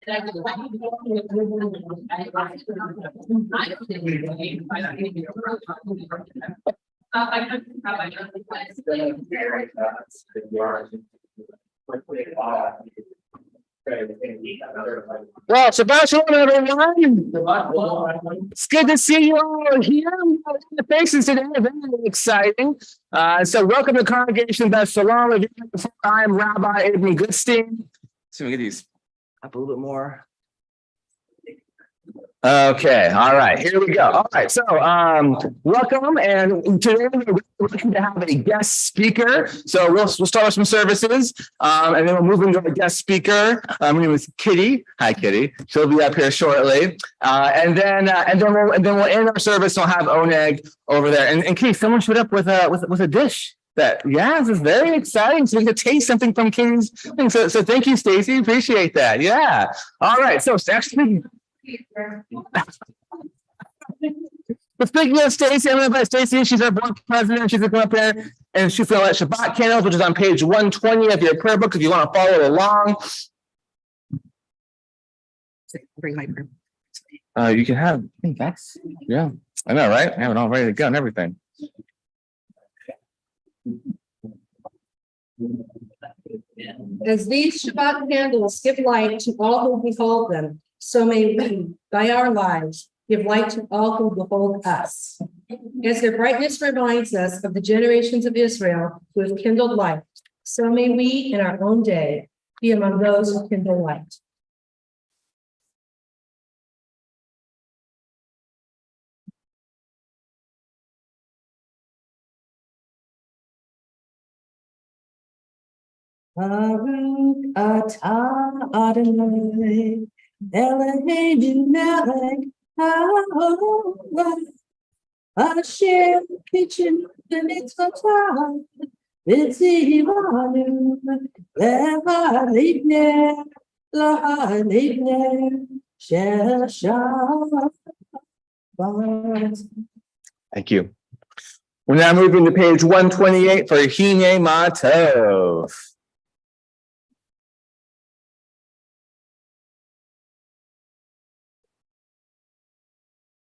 Well, Shabbat Shalom, everyone. It's good to see you all here. The faces today are very exciting. So welcome to Congregation Beth Shalom. I'm Rabbi Ibn Goodstein. So we get these up a little bit more. Okay, all right, here we go. All right, so welcome, and today we're looking to have a guest speaker. So we'll start with some services, and then we'll move into a guest speaker. Her name is Kitty. Hi, Kitty. She'll be up here shortly, and then we'll end our service. And we'll have Oneg over there. And Kitty, someone showed up with a dish. This is very exciting. So we can taste something from Kitty's thing. So thank you, Stacy. Appreciate that. Yeah. All right. So actually. But speaking of Stacy, I'm going to invite Stacy. She's our board president. She's going to come up here and she's going to let Shabbat candles, which is on page 120 of your prayer book if you want to follow along. Bring my prayer. You can have. That's yeah. I know, right? I have it all ready to go and everything. As these Shabbat candles give light to all who behold them, so may we, by our lives, give light to all who behold us. As their brightness reminds us of the generations of Israel who have kindled light, so may we, in our own day, be among those who kindle light. Baruch atah Adonai Eloheinu melech haolam asher kitchen mitzvotav v'tzivanu lehalivner shel Shabbat. Thank you. We're now moving to page 128 for Hine Matov.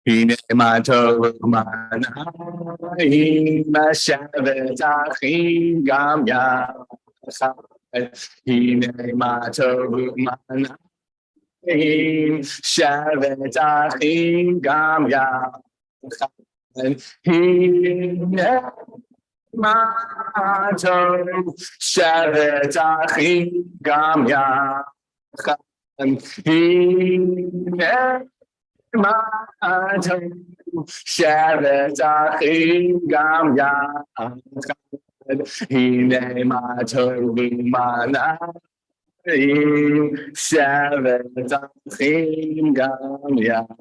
Hine Matov manayim Shavet achim gam yachad. Hine Matov manayim Shavet achim gam yachad. Hine Matov Shavet achim gam yachad. Hine Matov Shavet achim gam yachad. Hine Matov manayim Shavet achim gam yachad.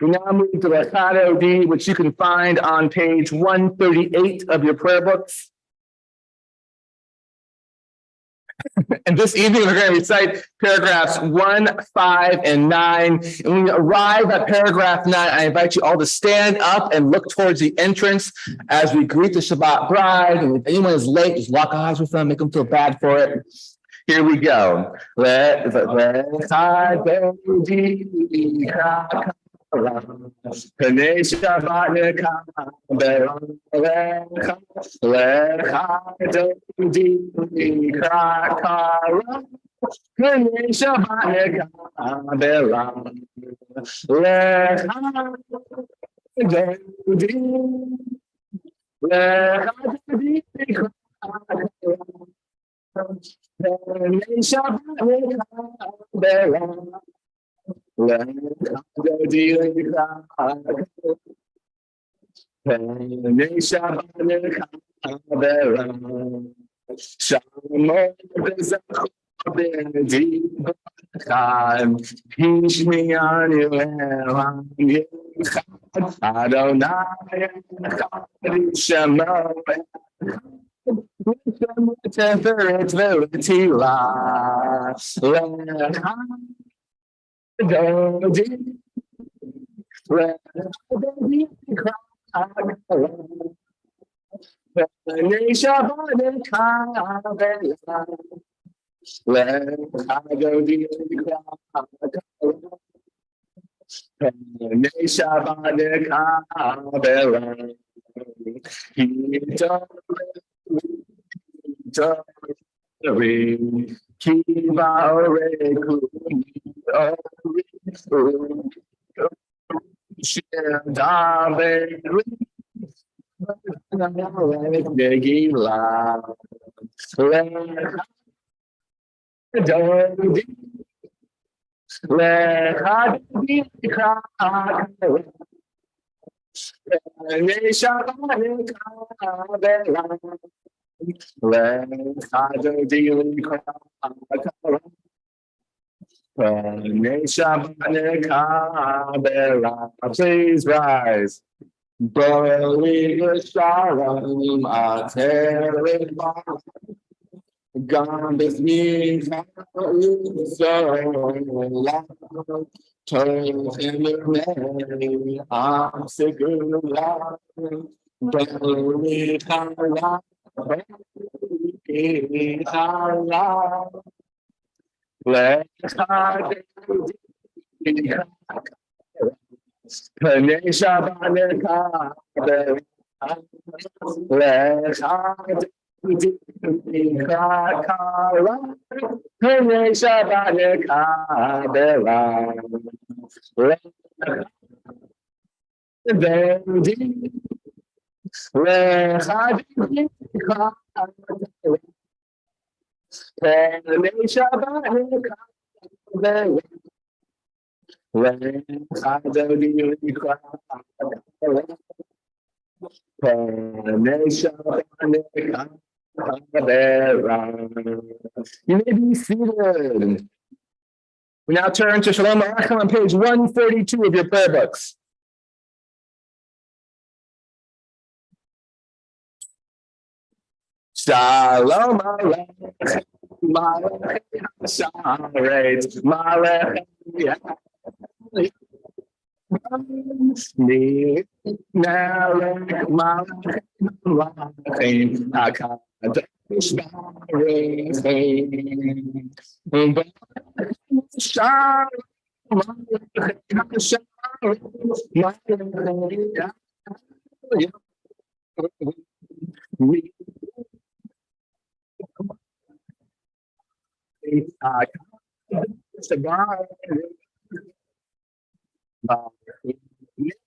We now move to the Chad OD, which you can find on page 138 of your prayer books. And this evening, we're going to recite paragraphs 1, 5, and 9. And when you arrive at paragraph 9, I invite you all to stand up and look towards the entrance as we greet the Shabbat bride. And if anyone is late, just lock eyes with them, make them feel bad for it. Here we go. Pnei Shabbat Please rise. Believe Shalom, God is me, so told him Mary, I'm sick of love, believe Allah, believe Allah, let's start You may be seated. We now turn to Shalom Aleichem on page 132 of your prayer books. Shalom Aleichem, Malech,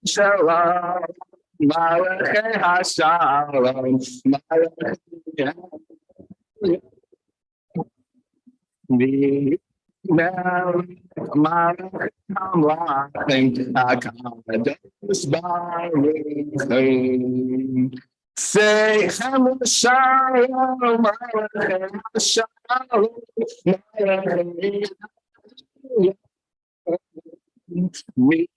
Shalom, Malachei Hashalom, Malachei Say Shalom, Malachei Hashalom, We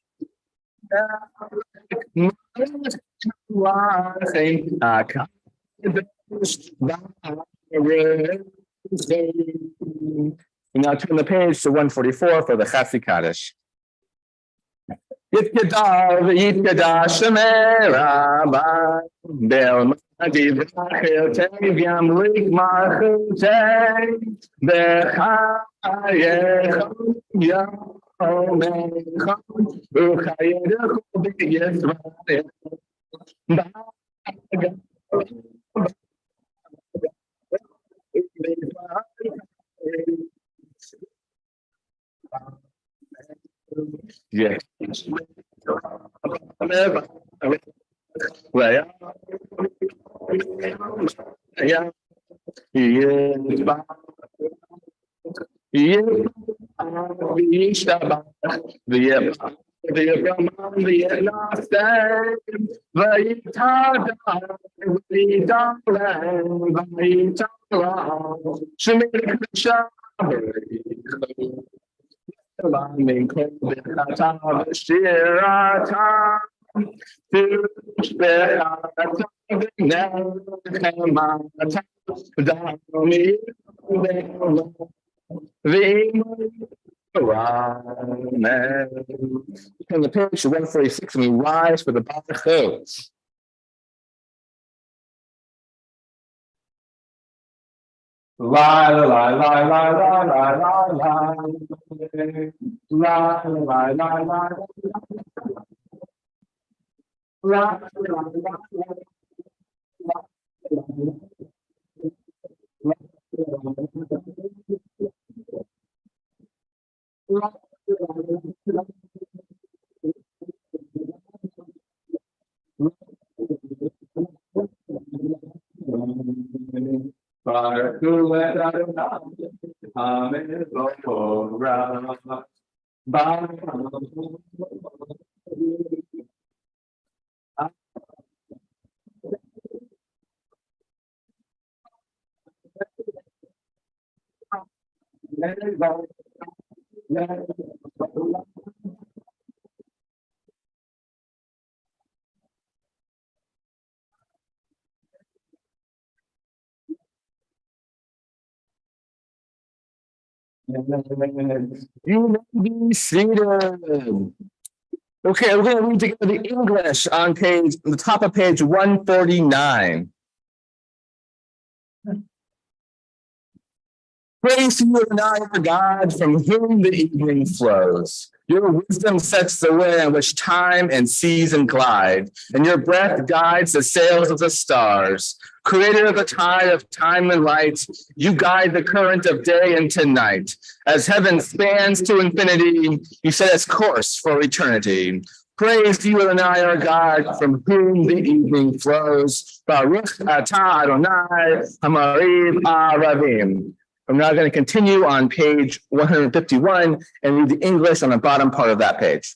now turn the page to 144 for the Chassi Kaddish. Yitkadav, Yitkadav, Shemei Rabbi, Bel Madi Vrachel, Teviam Lik Machutei, Bechayechom Yomechom, Uchayedechom B'Yisrael, Yes. On the page 146, and we rise for the Baruch. La la la la la la la la la. La la la la la You may be seated. Okay, we're going to read together the English on the top of page 149. Praise to you, and I, our God, from whom the evening flows. Your wisdom sets the way in which time and season glide, and your breath guides the sails of the stars. Creator of the tide of time and light, you guide the current of day into night. As heaven spans to infinity, you set its course for eternity. Praise to you, and I, our God, from whom the evening flows. Baruch atah Adonai, Hamariv Aravim. I'm now going to continue on page 151 and read the English on the bottom part of that page.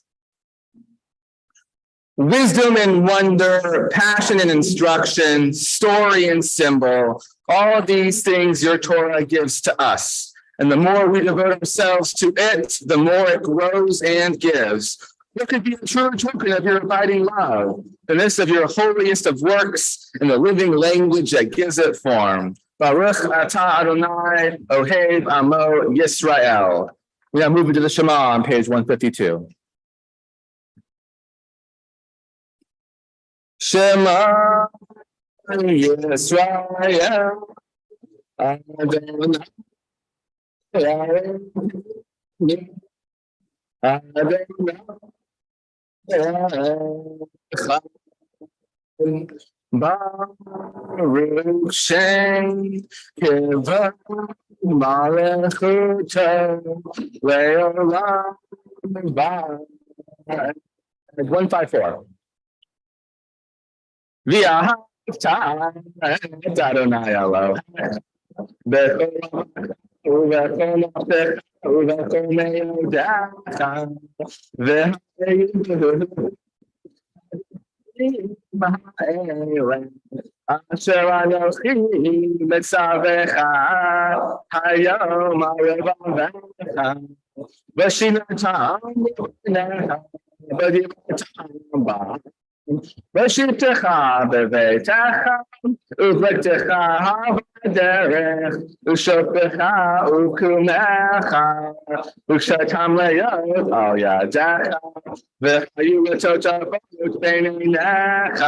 Wisdom and wonder, passion and instruction, story and symbol, all of these things your Torah gives to us. And the more we devote ourselves to it, the more it grows and gives. What could be a true token of your abiding love, than this of your holiest of works and the living language that gives it form? Baruch atah Adonai, Ohev Amo Yisrael. We now move into the Shema on page 152. Shema Yisrael, Adonai, Baruch Shem Kivah Malachuto Leolam Ba 154. V'ahavta et Adonai Elohim b'chol nafsecha ובכל מאודיך אשר אנוכי מצווך היום על לבבך ושיננתם לפניך בדברתם בה בשבתך בביתך ובלכתך בדרך ושופך וקומך וקשתם להיות על ידך וחיו לתותפות בין עיניך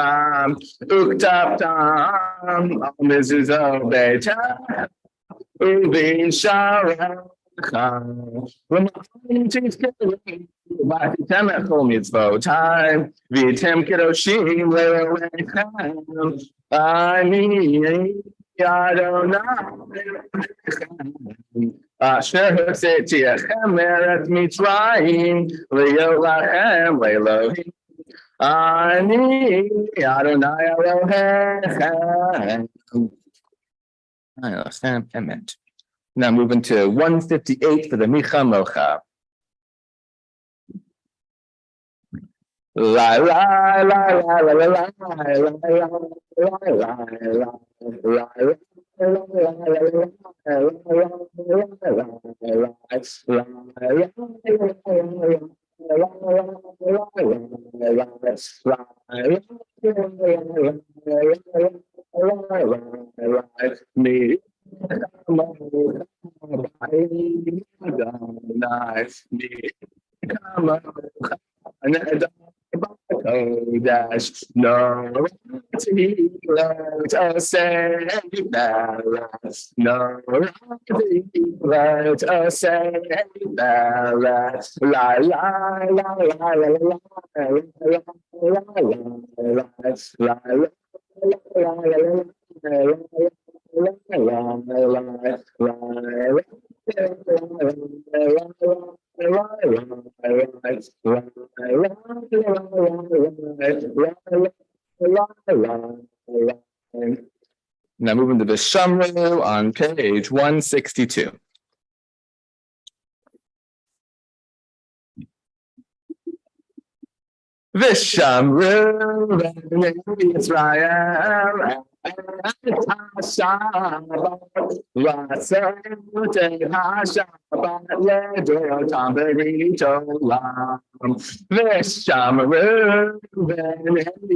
וכתבתם על מזוזות ביתך ובין שעריך למען תזכרו ועשיתם את כל מצוותיי והייתם קדושים לאלוהיכם אני אדוני אשר הוצאתיכם מארץ מצרים להיות לכם לאלוהים אני אדוני אלוהיכם. Elochem emet. Now moving to 158 for the Micha Mocha. La la la la la la la Dash no oh say Bella, no let us say Bella, la la la la la Now moving to the Shamru on page 162. Vishamru Israel Vishamru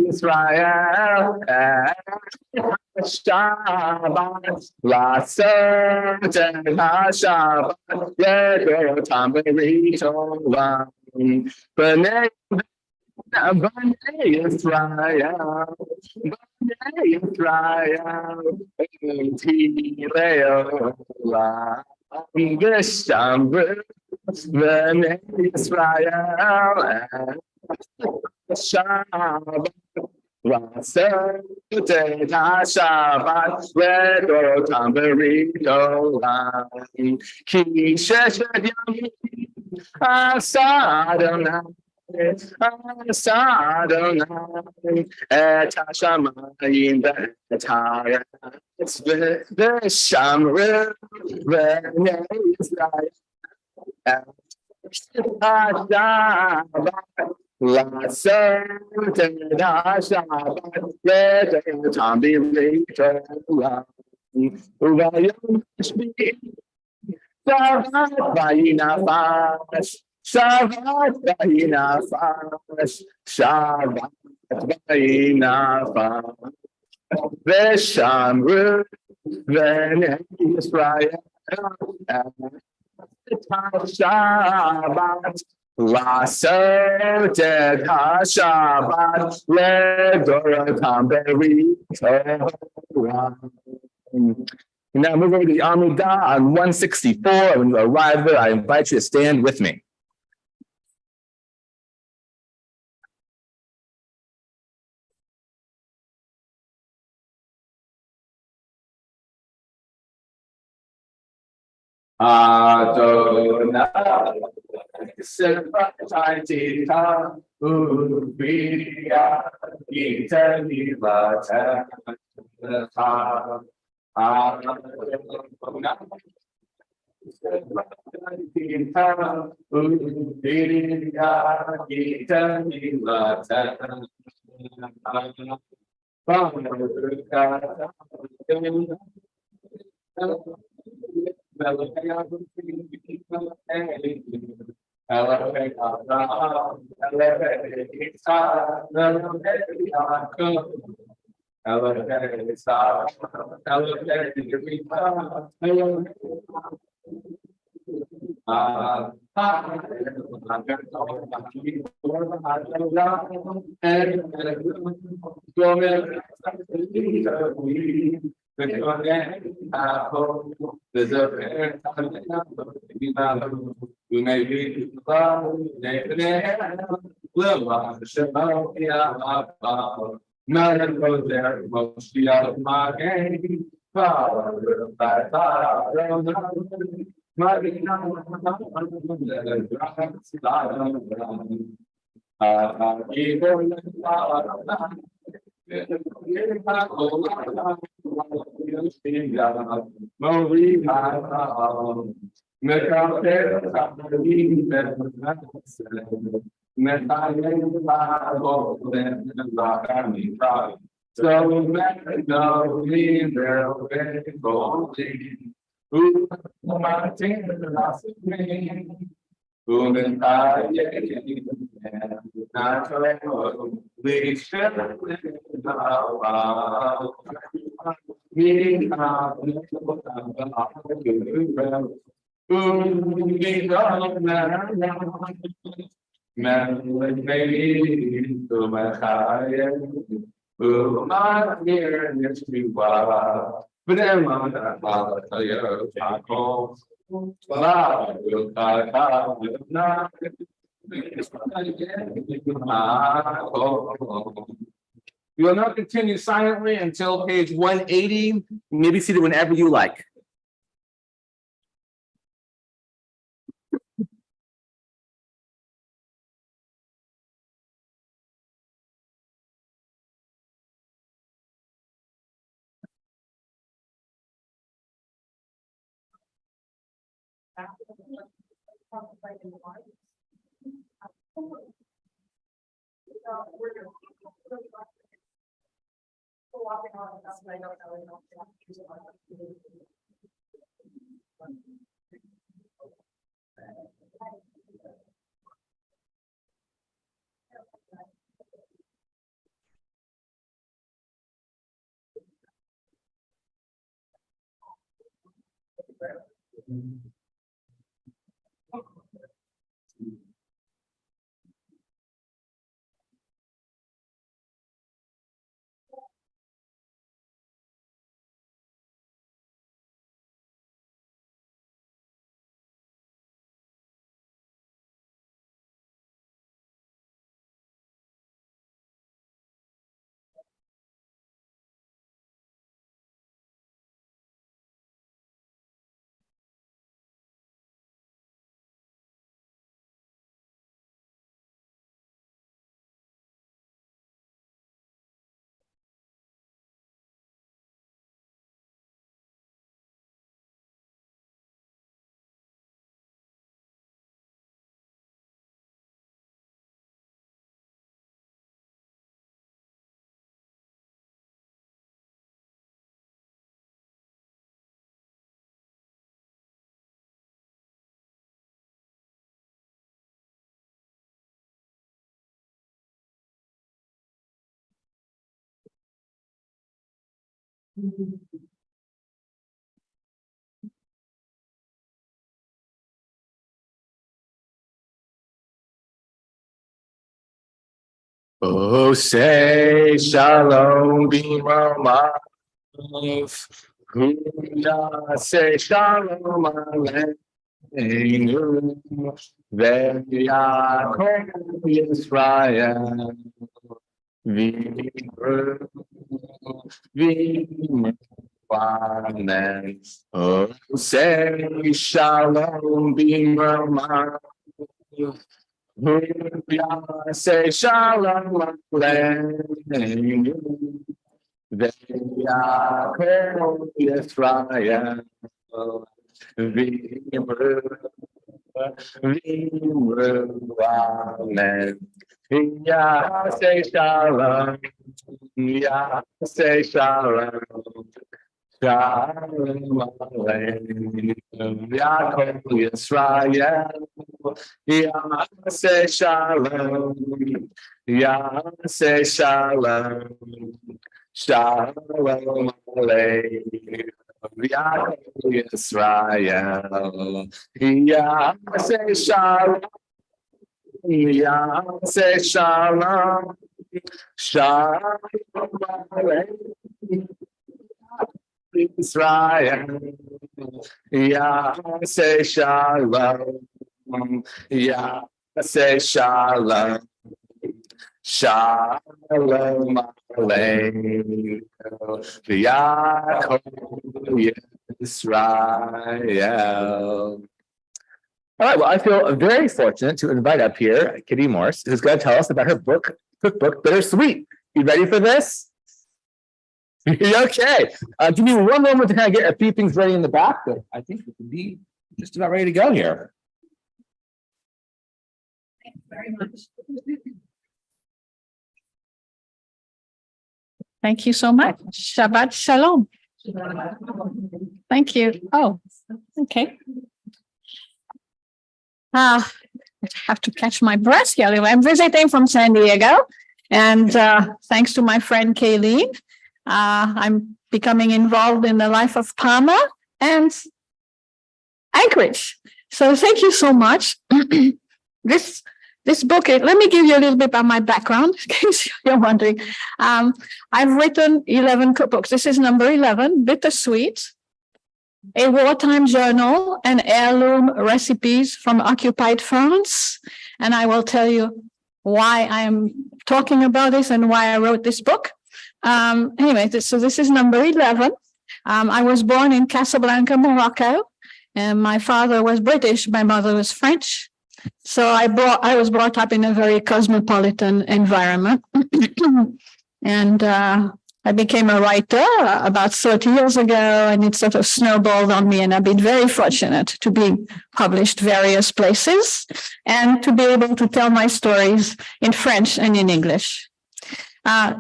Israel Shabbat Lasot HaShabbat Ledotam Beritolam B'nei Israel Tireolam Vishamru B'nei Israel Shabbat Shabbat Ledotam Beritolam Ki Sheshet Yamim Asadonai Asadonai Et HaShamayim V'Etayetz V'Shamru V'nei Israel Shabbat Lasot HaShabbat Ledotam Beritolam Uvayom Shvi Shabbat Vayinafash Shabbat Vayinafash Shabbat Vayinafash Veshamru V'nei Israel Shabbat Lasot HaShabbat Ledotam Beritolam. Now move over to the Amidah on 164. When you arrive there, I invite you to stand with me. Adonai, Sefataytika, Ubiya, Itanilata, You will now continue silently until page 180. You may be seated whenever you like. Oh, say shalom b'mamav. Say shalom aleinu. Ve'yakov Yisrael. V'yimru. Amen. Oh, say shalom b'mamav. Say shalom aleinu. Ve'yakov Yisrael. V'yimru. Amen. Yeah, say shalom. Yeah, say shalom. Shalom aleinu. Yaakov Yisrael. Yeah, say shalom. Yeah, say shalom. Shalom aleinu. Yaakov Yisrael. Yeah, say shalom. Yeah, say shalom. Shalom aleinu. Israel. Yeah, say shalom. Yeah, say shalom. Shalom aleinu. Yaakov Israel. All right, well, I feel very fortunate to invite up here Kitty Morse, who's going to tell us about her cookbook, Bittersweet. You ready for this? Okay. Give me one moment to kind of get a few things ready in the back, but I think we can be just about ready to go here. Thank you very much. Thank you so much. Shabbat Shalom. Thank you. Oh, okay. I have to catch my breath here. I'm visiting from San Diego, and thanks to my friend Kayleen, I'm becoming involved in the life of Palma and Anchorage. So thank you so much. This this book, let me give you a little bit about my background, in case you're wondering. I've written 11 cookbooks. This is number 11, Bittersweet, a wartime journal and heirloom recipes from occupied France. And I will tell you why I'm talking about this and why I wrote this book. Anyway, so this is number 11. I was born in Casablanca, Morocco, and my father was British. My mother was French. So I was brought up in a very cosmopolitan environment. And I became a writer about 30 years ago, and it sort of snowballed on me. And I've been very fortunate to be published various places and to be able to tell my stories in French and in English.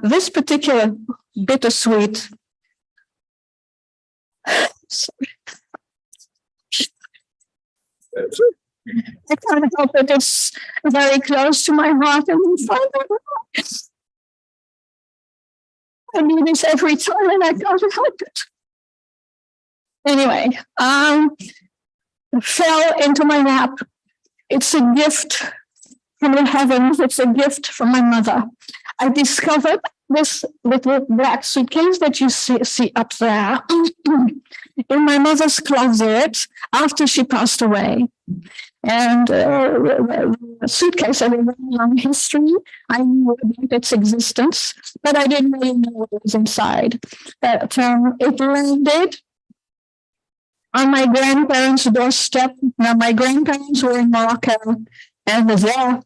This particular bittersweet. Sorry. I can't help it. It's very close to my heart, and I do this every time, and I can't help it. Anyway, fell into my lap. It's a gift from the heavens. It's a gift from my mother. I discovered this little black suitcase that you see up there in my mother's closet after she passed away. And a suitcase had a very long history. I knew about its existence, but I didn't really know what was inside. It landed on my grandparents' doorstep. Now, my grandparents were in Morocco, and their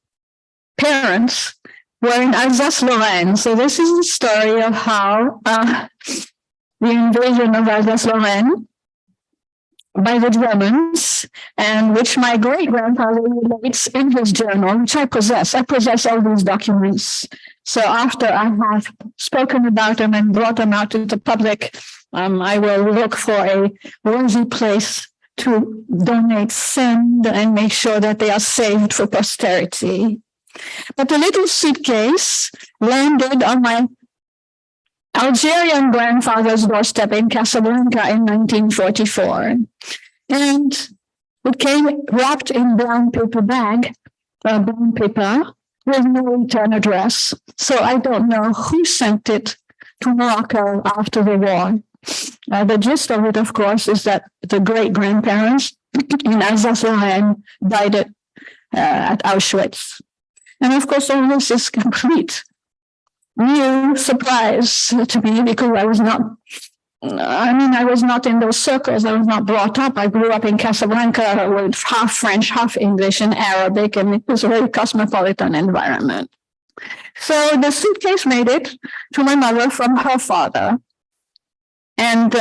parents were in Alsace-Lorraine. So this is the story of how the invasion of Alsace-Lorraine by the Germans, and which my great-grandfather relates in his journal, which I possess. I possess all these documents. So after I have spoken about them and brought them out to the public, I will look for a worthy place to donate, send, and make sure that they are saved for posterity. But the little suitcase landed on my Algerian grandfather's doorstep in Casablanca in 1944. And it came wrapped in brown paper bag, brown paper, with no return address. So I don't know who sent it to Morocco after the war. The gist of it, of course, is that the great-grandparents in Alsace-Lorraine died at Auschwitz. And of course, all this is complete new surprise to me, because I was not in those circles. I was not brought up. I grew up in Casablanca with half French, half English and Arabic, and it was a very cosmopolitan environment. So the suitcase made it to my mother from her father. And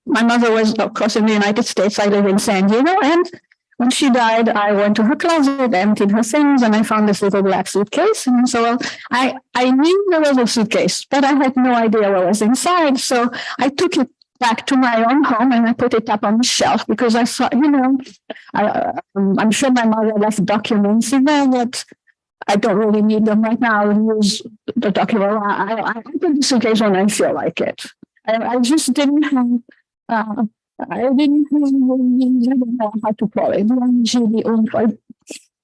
my mother was, of course, in the United States. I live in San Diego, and when she died, I went to her closet, emptied her things, and I found this little black suitcase. And so I knew there was a suitcase, but I had no idea what was inside. So I took it back to my own home and I put it up on the shelf, because I thought, I'm sure my mother left documents in there, but I don't really need them right now. I'll use the document. I put the suitcase when I feel like it. I just didn't have... I don't know how to call it.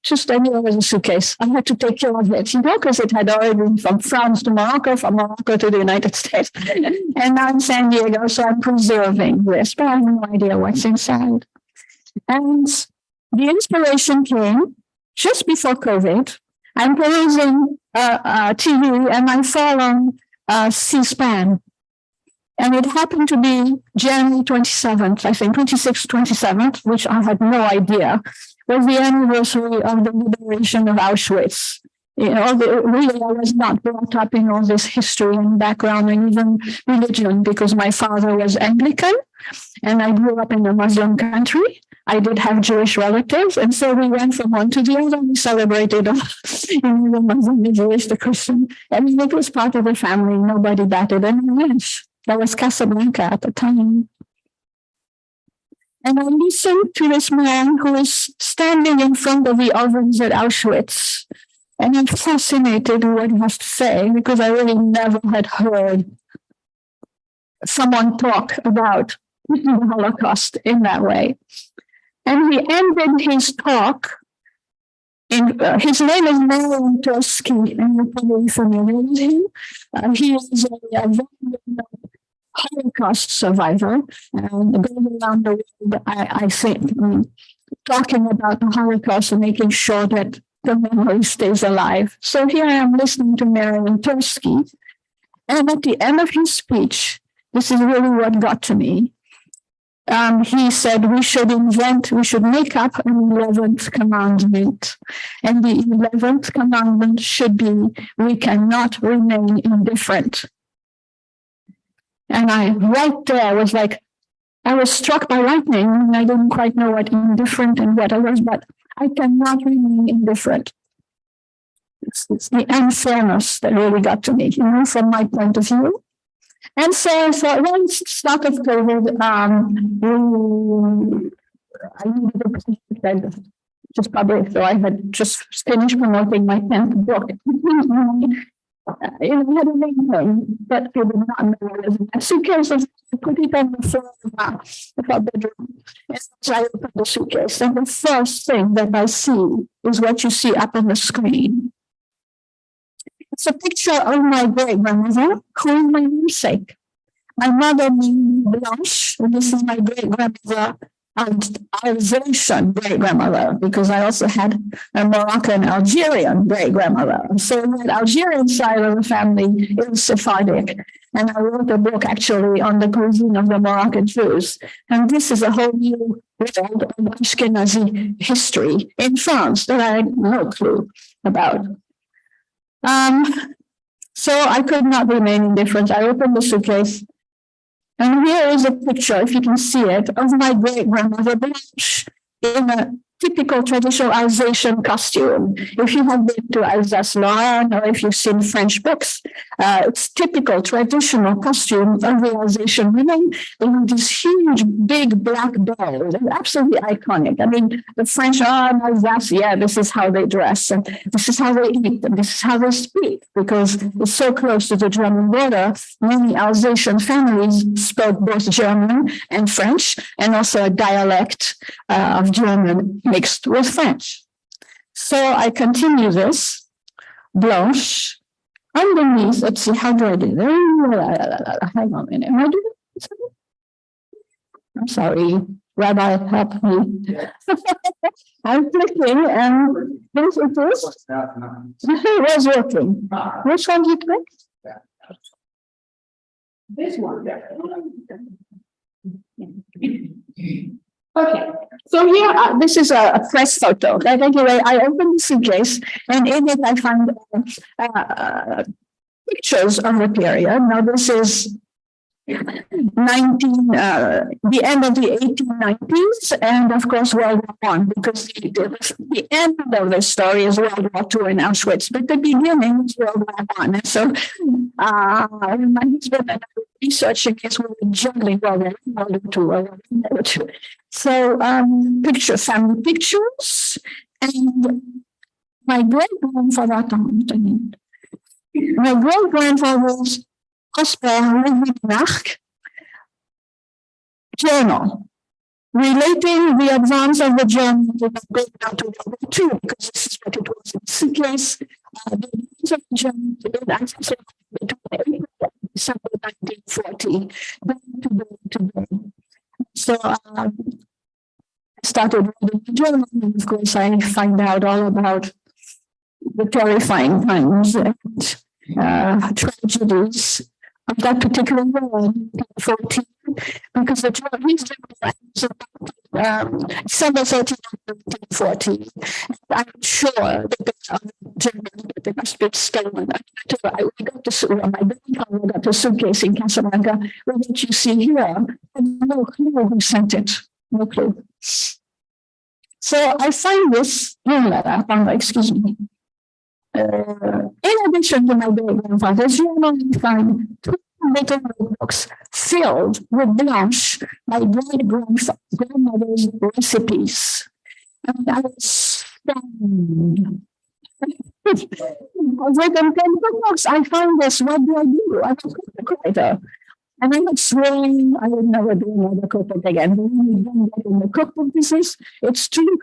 Just I knew it was a suitcase. I had to take care of it, because it had already been from France to Morocco, from Morocco to the United States, and now in San Diego. So I'm preserving this, but I have no idea what's inside. And the inspiration came just before COVID. I'm perusing TV, and I fell on C-SPAN. And it happened to be January 27th, I think, 26th, 27th, which I had no idea, was the anniversary of the liberation of Auschwitz. Really, I was not brought up in all this history and background and even religion, because my father was Anglican, and I grew up in a Muslim country. I did have Jewish relatives, and so we went from one to the other. We celebrated the Muslim, the Jewish, the Christian. I mean, it was part of the family. Nobody batted an inch. That was Casablanca at the time. And I listened to this man who is standing in front of the ovens at Auschwitz. And I'm fascinated with what he has to say, because I really never had heard someone talk about the Holocaust in that way. And he ended his talk His name is Marian Tursky, and you're probably familiar with him. He is a Holocaust survivor, and going around the world, I think, talking about the Holocaust and making sure that the memory stays alive. So here I am listening to Marian Tursky, and at the end of his speech, this is really what got to me. He said we should make up an 11th commandment. And the 11th commandment should be, we cannot remain indifferent. And right there was like, I was struck by lightning, and I didn't quite know what indifferent and what I was, but I cannot remain indifferent. It's the unfairness that really got to me, from my point of view. And so I thought, well, it's start of COVID, I needed a project just published, so I had just finished promoting my 10th book. I had a name, but people did not know it was a suitcase. I put it on the floor of our bedroom. And so I opened the suitcase, and the first thing that I see is what you see up on the screen. It's a picture of my great-grandmother, who is my namesake. My mother named Blanche, and this is my great-grandmother, and Alsatian great-grandmother, because I also had a Moroccan Algerian great-grandmother. So that Algerian side of the family is Sephardic. And I wrote a book actually on the cuisine of the Moroccan Jews. And this is a whole new world of Ashkenazi history in France that I had no clue about. So I could not remain indifferent. I opened the suitcase, and here is a picture, if you can see it, of my great-grandmother Blanche in a typical traditional Alsatian costume. If you have been to Alsace-Lorraine, or if you've seen French books, it's typical traditional costume of the Alsatian women. They have this huge, big black bell. They're absolutely iconic. I mean, the French are in Alsace, yeah, this is how they dress, and this is how they eat, and this is how they speak, because it's so close to the German border. Many Alsatian families spoke both German and French, and also a dialect of German mixed with French. So I continue this. Blanche. Underneath, let's see, how do I do it? Hang on a minute. Am I doing it? I'm sorry. Rabbi, help me. I'm clicking, and this is this. It was working. Which one do you click? This one. Okay, so here, this is a press photo. But anyway, I opened the suitcase, and in it I found pictures of the period. Now this is the end of the 1890s, and of course World War I, because the end of the story is World War II in Auschwitz, but the beginning is World War I. And so my husband and I were researching this, we were juggling World War II. So family pictures, and my great-grandfather's Prosper journal relating the advance of the Germans going down to World War II, because this is what it was in suitcase. The advance of the Germans between December 1940 today. So I started reading the journal, and of course I find out all about the terrifying times and tragedies of that particular war, 1914, because the Germans December 13, 1914. I'm sure that the Germans, they must be stolen. We got the suitcase in Casablanca, which you see here, and no clue who sent it. No clue. So I find this excuse me. In addition to my great-grandfather's journal, I find two little notebooks filled with Blanche, my great-grandmother's recipes. And I was stunned. I've written 10 books. I found this. What do? I'm a writer. And I had sworn I would never do another cookbook again. But when you don't get in the cookbook business, it's true.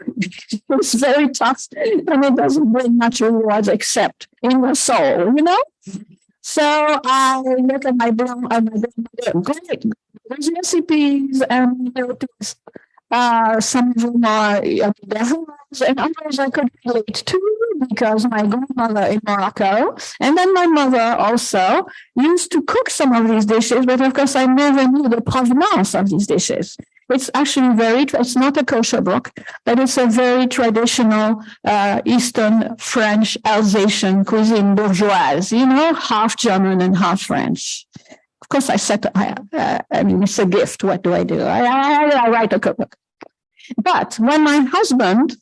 It's very tough and it doesn't bring much rewards except in the soul, you know? So I look at my blog, great, there's recipes and some of them are the homes and others I could relate to because my grandmother in Morocco and then my mother also used to cook some of these dishes, but of course I never knew the provenance of these dishes. It's actually it's not a kosher book, but it's a very traditional Eastern French Alsatian cuisine bourgeoise, you know, half German and half French. Of course, I mean, it's a gift. What do? I write a cookbook. But when my husband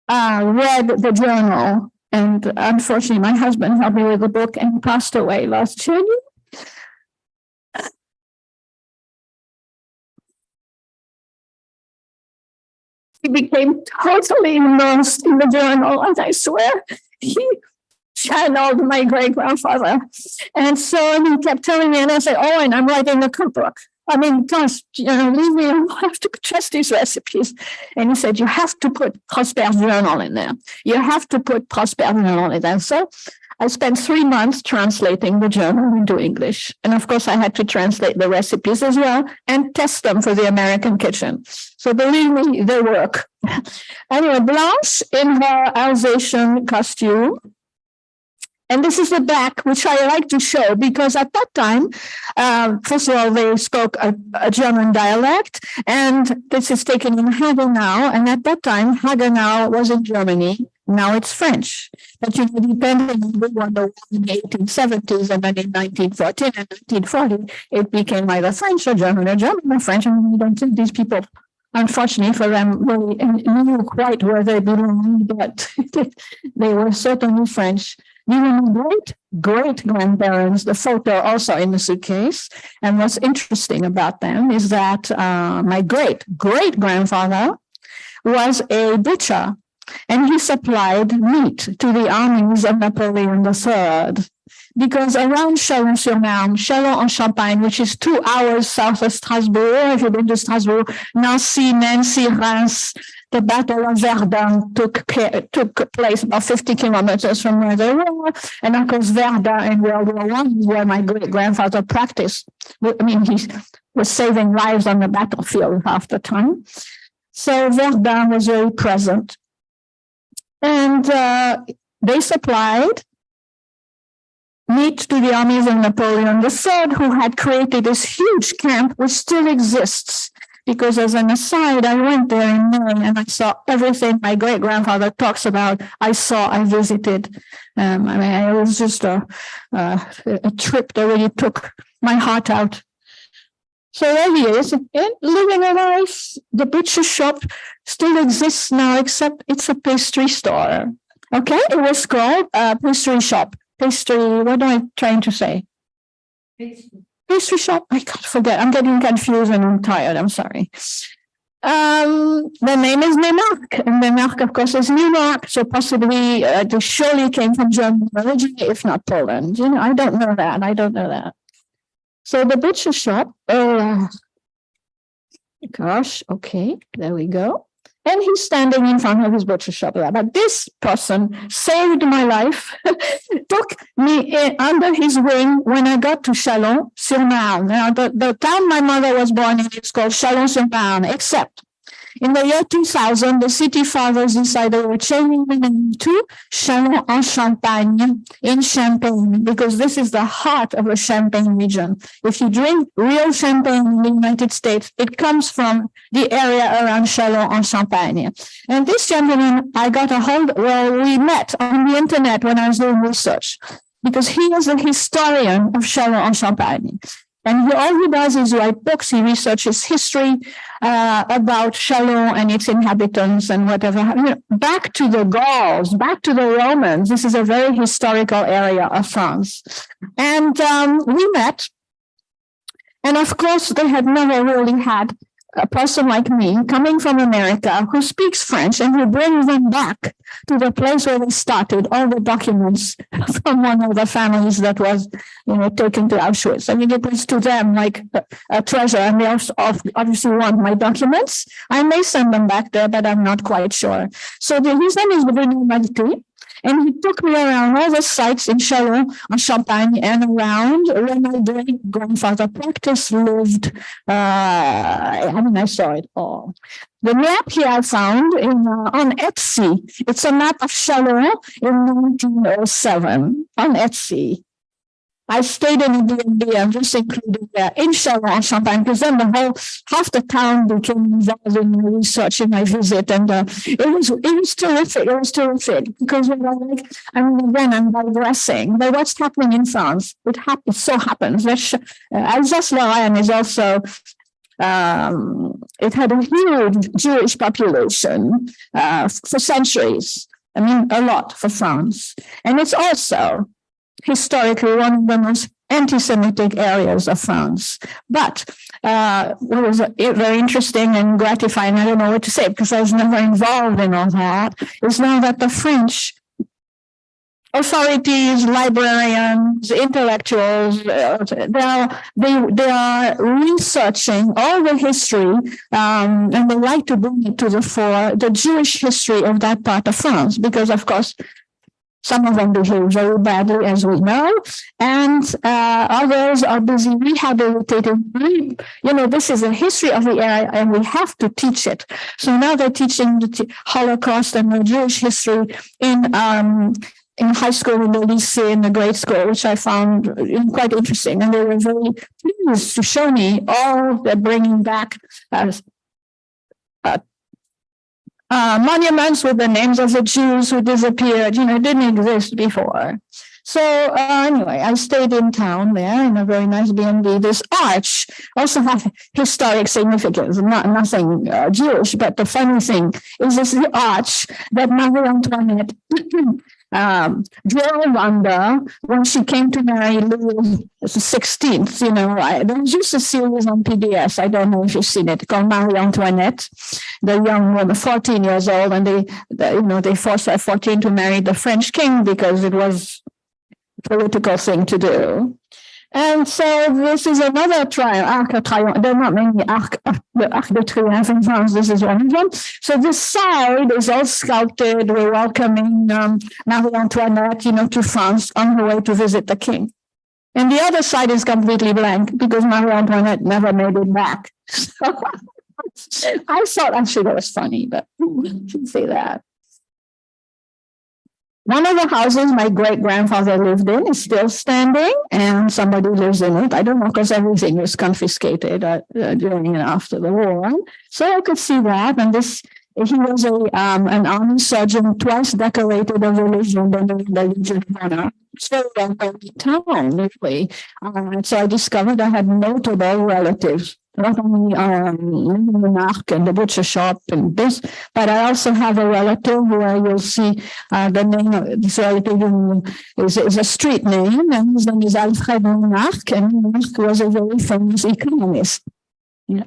read the journal, and unfortunately, my husband helped me with the book and passed away last January. He became totally immersed in the journal, and I swear he channeled my great-grandfather. And so he kept telling me, and I said, "Oh, and I'm writing a cookbook. I mean, gosh, leave me alone. I have to trust these recipes." And he said, "You have to put Prosper's journal in there. You have to put Prosper's journal in there." So I spent 3 months translating the journal into English. And of course, I had to translate the recipes as well and test them for the American kitchen. So believe me, they work. Anyway, Blanche in her Alsatian costume. And this is the back, which I like to show because at that time, first of all, they spoke a German dialect, and this is taken in Hagenau. And at that time, Hagenau was in Germany. Now it's French. But depending on who won the war in the 1870s, and then in 1914 and 1940, it became either French or German or French. And we don't think these people, unfortunately for them, really knew quite where they belonged, but they were certainly French. Great-grandparents, the photo also in the suitcase. And what's interesting about them is that my great-grandfather was a butcher, and he supplied meat to the armies of Napoleon III. Because around Chalon-sur-Marne, Chalon-en-Champagne, which is 2 hours south of Strasbourg, if you've been to Strasbourg, Nancy, Reims, the Battle of Verdun took place about 50 kilometers from where they were. And of course, Verdun in World War I is where my great-grandfather practiced. I mean, he was saving lives on the battlefield half the time. So Verdun was very present. And they supplied meat to the armies of Napoleon III, who had created this huge camp, which still exists. Because as an aside, I went there in May and I saw everything my great-grandfather talks about. I visited. I mean, it was just a trip that really took my heart out. So there he is, living a life. The butcher shop still exists now, except it's a pastry store. Okay, it was called a pastry shop. Pastry, what am I trying to say? Pastry shop? I can't forget. I'm getting confused and I'm tired. I'm sorry. The name is Nemark, and Nemark, of course, is Newark. So possibly they surely came from German origin, if not Poland. I don't know that. So the butcher shop. Gosh. Okay. There we go. And he's standing in front of his butcher shop. But this person saved my life, took me under his wing when I got to Chalon-sur-Marne. Now, the town my mother was born in is called Chalon-sur-Marne, except in the year 2000, the city fathers decided they were changing the name to Chalon-en-Champagne, in Champagne, because this is the heart of the Champagne region. If you drink real champagne in the United States, it comes from the area around Chalon-en-Champagne. And this gentleman, I got a hold, we met on the internet when I was doing research, because he is a historian of Chalon-en-Champagne. And all he does is write books. He researches history about Chalon and its inhabitants and whatever. Back to the Gauls, back to the Romans. This is a very historical area of France. And we met. And of course, they had never really had a person like me coming from America who speaks French and who brings them back to the place where they started, all the documents from one of the families that was, taken to Auschwitz. I mean, it was to them like a treasure, and they also obviously want my documents. I may send them back there, but I'm not quite sure. So his name is Bruno Malti. And he took me around all the sites in Chalon, on Champagne, and around where my great grandfather practiced, lived. I saw it all. The map here I found on Etsy. It's a map of Chalon in 1907 on Etsy. I stayed in a B&B and just included there in Chalon, Champagne, because then half the town became involved in my research in my visit, and it was terrific. It was terrific because again, I'm digressing. But what's happening in France? It so happens that Alsace-Lorraine is also. It had a huge Jewish population for centuries. I mean, a lot for France, and it's also historically one of the most anti-Semitic areas of France. But what was very interesting and gratifying, I don't know what to say because I was never involved in all that, is now that the French authorities, librarians, intellectuals, they are researching all the history, and they like to bring it to the fore, the Jewish history of that part of France, because of course, some of them behave very badly, as we know, and others are busy rehabilitating. This is a history of the area, and we have to teach it. So now they're teaching the Holocaust and the Jewish history in high school, in the lycée, in the grade school, which I found quite interesting. And they were very pleased to show me all they're bringing back monuments with the names of the Jews who disappeared, didn't exist before. So anyway, I stayed in town there in a very nice B&B. This arch also has historic significance, nothing Jewish, but the funny thing is this the arch that Marie Antoinette drove under when she came to marry Louis XVI. There was just a series on PBS. I don't know if you've seen it, called Marie Antoinette, the young woman, 14 years old, and they forced her at 14 to marry the French king because it was a political thing to do. And so this is another Arc de Triomphe. There are not many the Arc de Triomphe in France. This is one of them. So this side is all sculpted. We're welcoming Marie Antoinette, to France on her way to visit the king. And the other side is completely blank because Marie Antoinette never made it back. So I thought actually that was funny, but I shouldn't say that. One of the houses my great-grandfather lived in is still standing, and somebody lives in it. I don't know, because everything was confiscated during and after the war. So I could see that. And he was an army surgeon, twice decorated of the Legion of Honor. So town, really. So I discovered I had notable relatives. Not only in the Arc and the butcher shop and this, but I also have a relative where you'll see the name of this relative is a street name, and his name is Alfred Monarch, and Monarch was a very famous economist.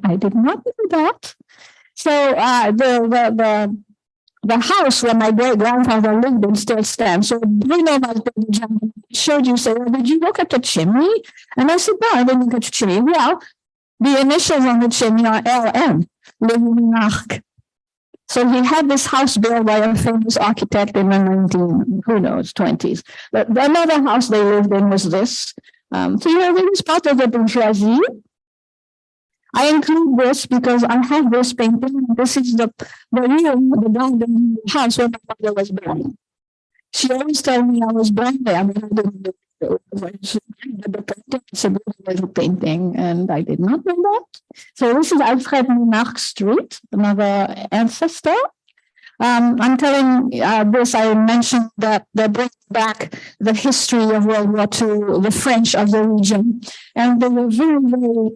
I did not know that. So the house where my great grandfather lived in still stands. So Bruno showed you, say, well, did you look at the chimney? And I said, no, I didn't look at the chimney. Well, the initials on the chimney are LM, Le Monarch. So he had this house built by a famous architect in the 20s. Another house they lived in was this. So it was part of the bourgeoisie. I include this because I have this painting. This is the garden house where my mother was born. She always told me I was born there, but I didn't know. It's a beautiful painting, and I did not know that. So this is Alfred Monarch Street, another ancestor. I'm telling this, I mentioned that they bring back the history of World War II, the French of the region, and they were very, very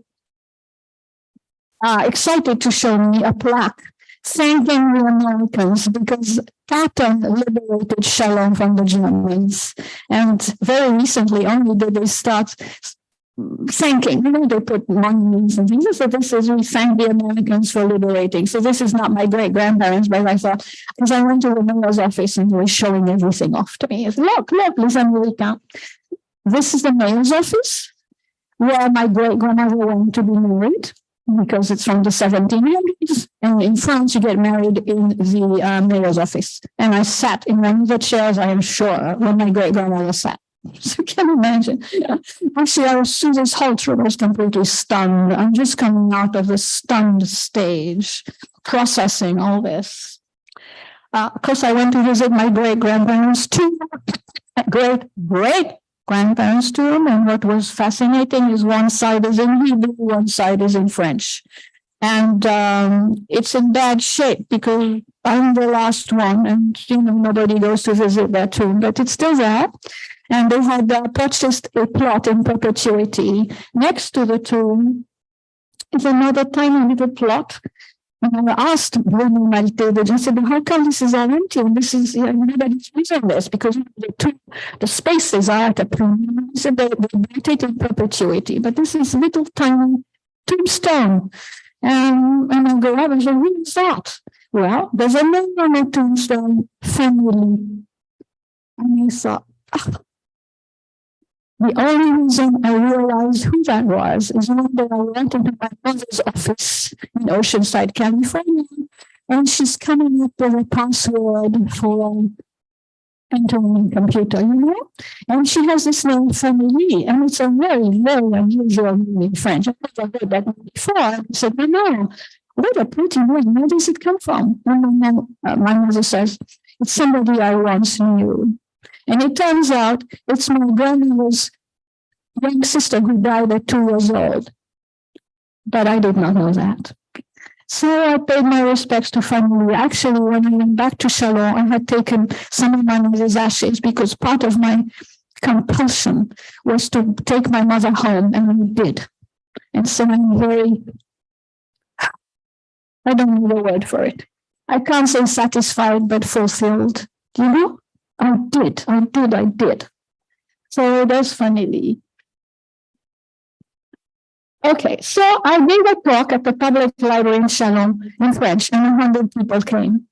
excited to show me a plaque thanking the Americans because Patton liberated Chalon from the Germans. And very recently only did they start thanking, they put monuments and things. So this is, we thank the Americans for liberating. So this is not my great grandparents, but I thought, because I went to the mayor's office and they were showing everything off to me. I said, look, Les Américains. This is the mayor's office where my great grandmother went to be married, because it's from the 1700s. And in France, you get married in the mayor's office. And I sat in one of the chairs, I am sure, when my great grandmother sat. So you can imagine. Actually, I was through this whole trip, I was completely stunned. I'm just coming out of the stunned stage, processing all this. Of course, I went to visit my great grandparents too. Great grandparents too. And what was fascinating is one side is in Hebrew, one side is in French. And it's in bad shape because I'm the last one, and nobody goes to visit their tomb, but it's still there. And they had purchased a plot in perpetuity next to the tomb. It's another tiny little plot. And I asked Bruno Maltese, I said, how come this is all empty? And this is, nobody's using this because the spaces are at a premium. He said they built it in perpetuity, but this is little tiny tombstone. And I go up and say, who is that? Well, there's a name on the tombstone, family. And he thought, the only reason I realized who that was is one day I went into my mother's office in Oceanside, California, and she's coming up with a password for entering a computer, and she has this name family, and it's a very, very unusual name in French. I've never heard that name before. I said, no, what a pretty name. Where does it come from? And my mother says, it's somebody I once knew. And it turns out it's my grandmother's young sister who died at 2 years old. But I did not know that. So I paid my respects to family. Actually, when I went back to Chalon, I had taken some of my mother's ashes because part of my compulsion was to take my mother home, and I did. And so I'm very, I don't know the word for it. I can't say satisfied, but fulfilled. I did. So that's funny. Okay, so I gave a talk at the public library in Chalon in French, and 100 people came.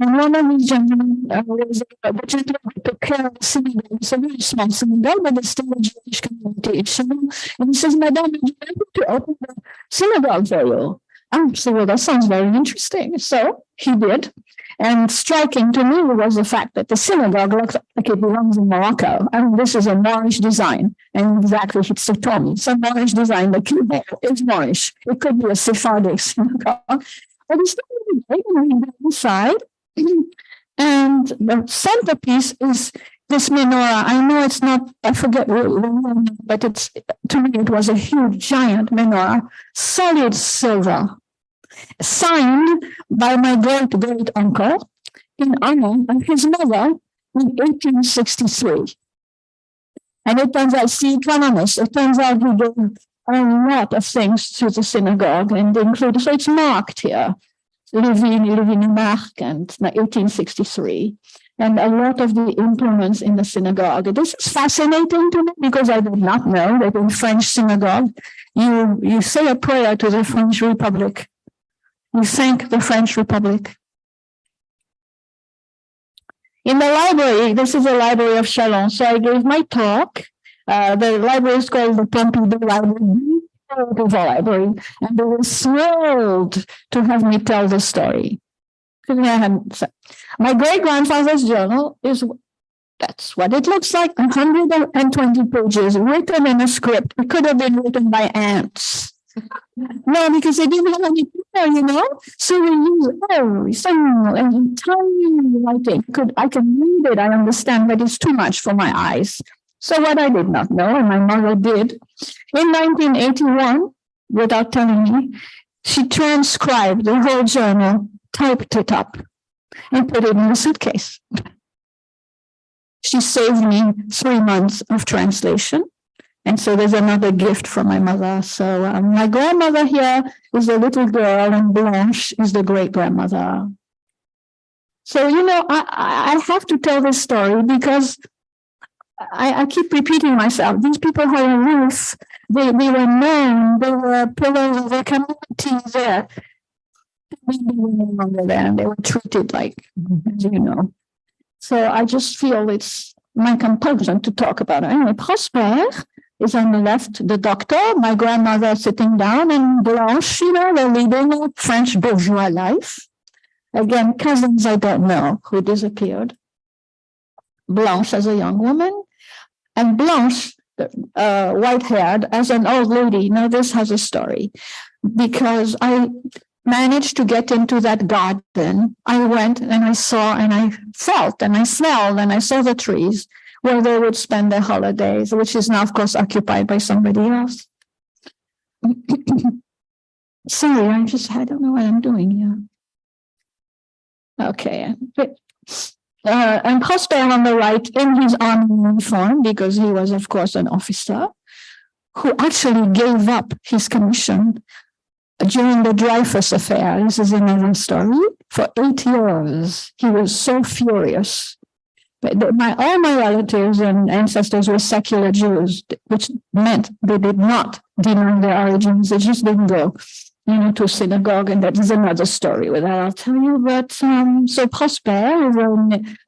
And one of these gentlemen was the gentleman who took care of the synagogue. It's a very small synagogue, but it's still a Jewish community in Chalon. And he says, Madame, would you like me to open the synagogue for you? I said, well, that sounds very interesting. So he did. And striking to me was the fact that the synagogue looks like it belongs in Morocco. I mean, this is a Moorish design. And exactly, it's a Tommy. It's a Moorish design. The keyboard is Moorish. It could be a Sephardic synagogue. But it's not really big on the inside. And the centerpiece is this menorah. I know it's not, I forget the name, but it's, to me, it was a huge, giant menorah, solid silver, signed by my great uncle in honor of his mother in 1863. And it turns out, it turns out he gave a lot of things to the synagogue, and including, so it's marked here, Levine Mark, and 1863. And a lot of the implements in the synagogue. This is fascinating to me because I did not know that in French synagogue, you say a prayer to the French Republic. You thank the French Republic. In the library, this is the library of Chalon. So I gave my talk. The library is called the Pompidou Library, library, and they were thrilled to have me tell the story. My great-grandfather's journal is, that's what it looks like, 120 pages, written in a script. It could have been written by ants. No, because they didn't have any paper, So we use everything and tiny writing. I can read it, I understand, but it's too much for my eyes. So what I did not know, and my mother did, in 1981, without telling me, she transcribed the whole journal, typed it up, and put it in a suitcase. She saved me 3 months of translation. And so there's another gift from my mother. So my grandmother here is a little girl, and Blanche is the great-grandmother. So, I have to tell this story because I keep repeating myself. These people had a roof. They were known. They were pillars of the community there. They were no longer there, and they were treated like, as you know. So I just feel it's my compulsion to talk about it. Anyway, Prosper is on the left, the doctor, my grandmother sitting down, and Blanche, they're leading a French bourgeois life. Again, cousins I don't know who disappeared. Blanche as a young woman, and Blanche, white-haired, as an old lady. Now this has a story, because I managed to get into that garden. I went and I saw and I felt and I smelled and I saw the trees where they would spend their holidays, which is now, of course, occupied by somebody else. Sorry, I don't know what I'm doing here. Okay. And Prosper on the right in his army uniform, because he was, of course, an officer who actually gave up his commission during the Dreyfus affair. This is another story. For 8 years, he was so furious. But all my relatives and ancestors were secular Jews, which meant they did not deny their origins. They just didn't go, to a synagogue. And that is another story with that I'll tell you. But so Prosper is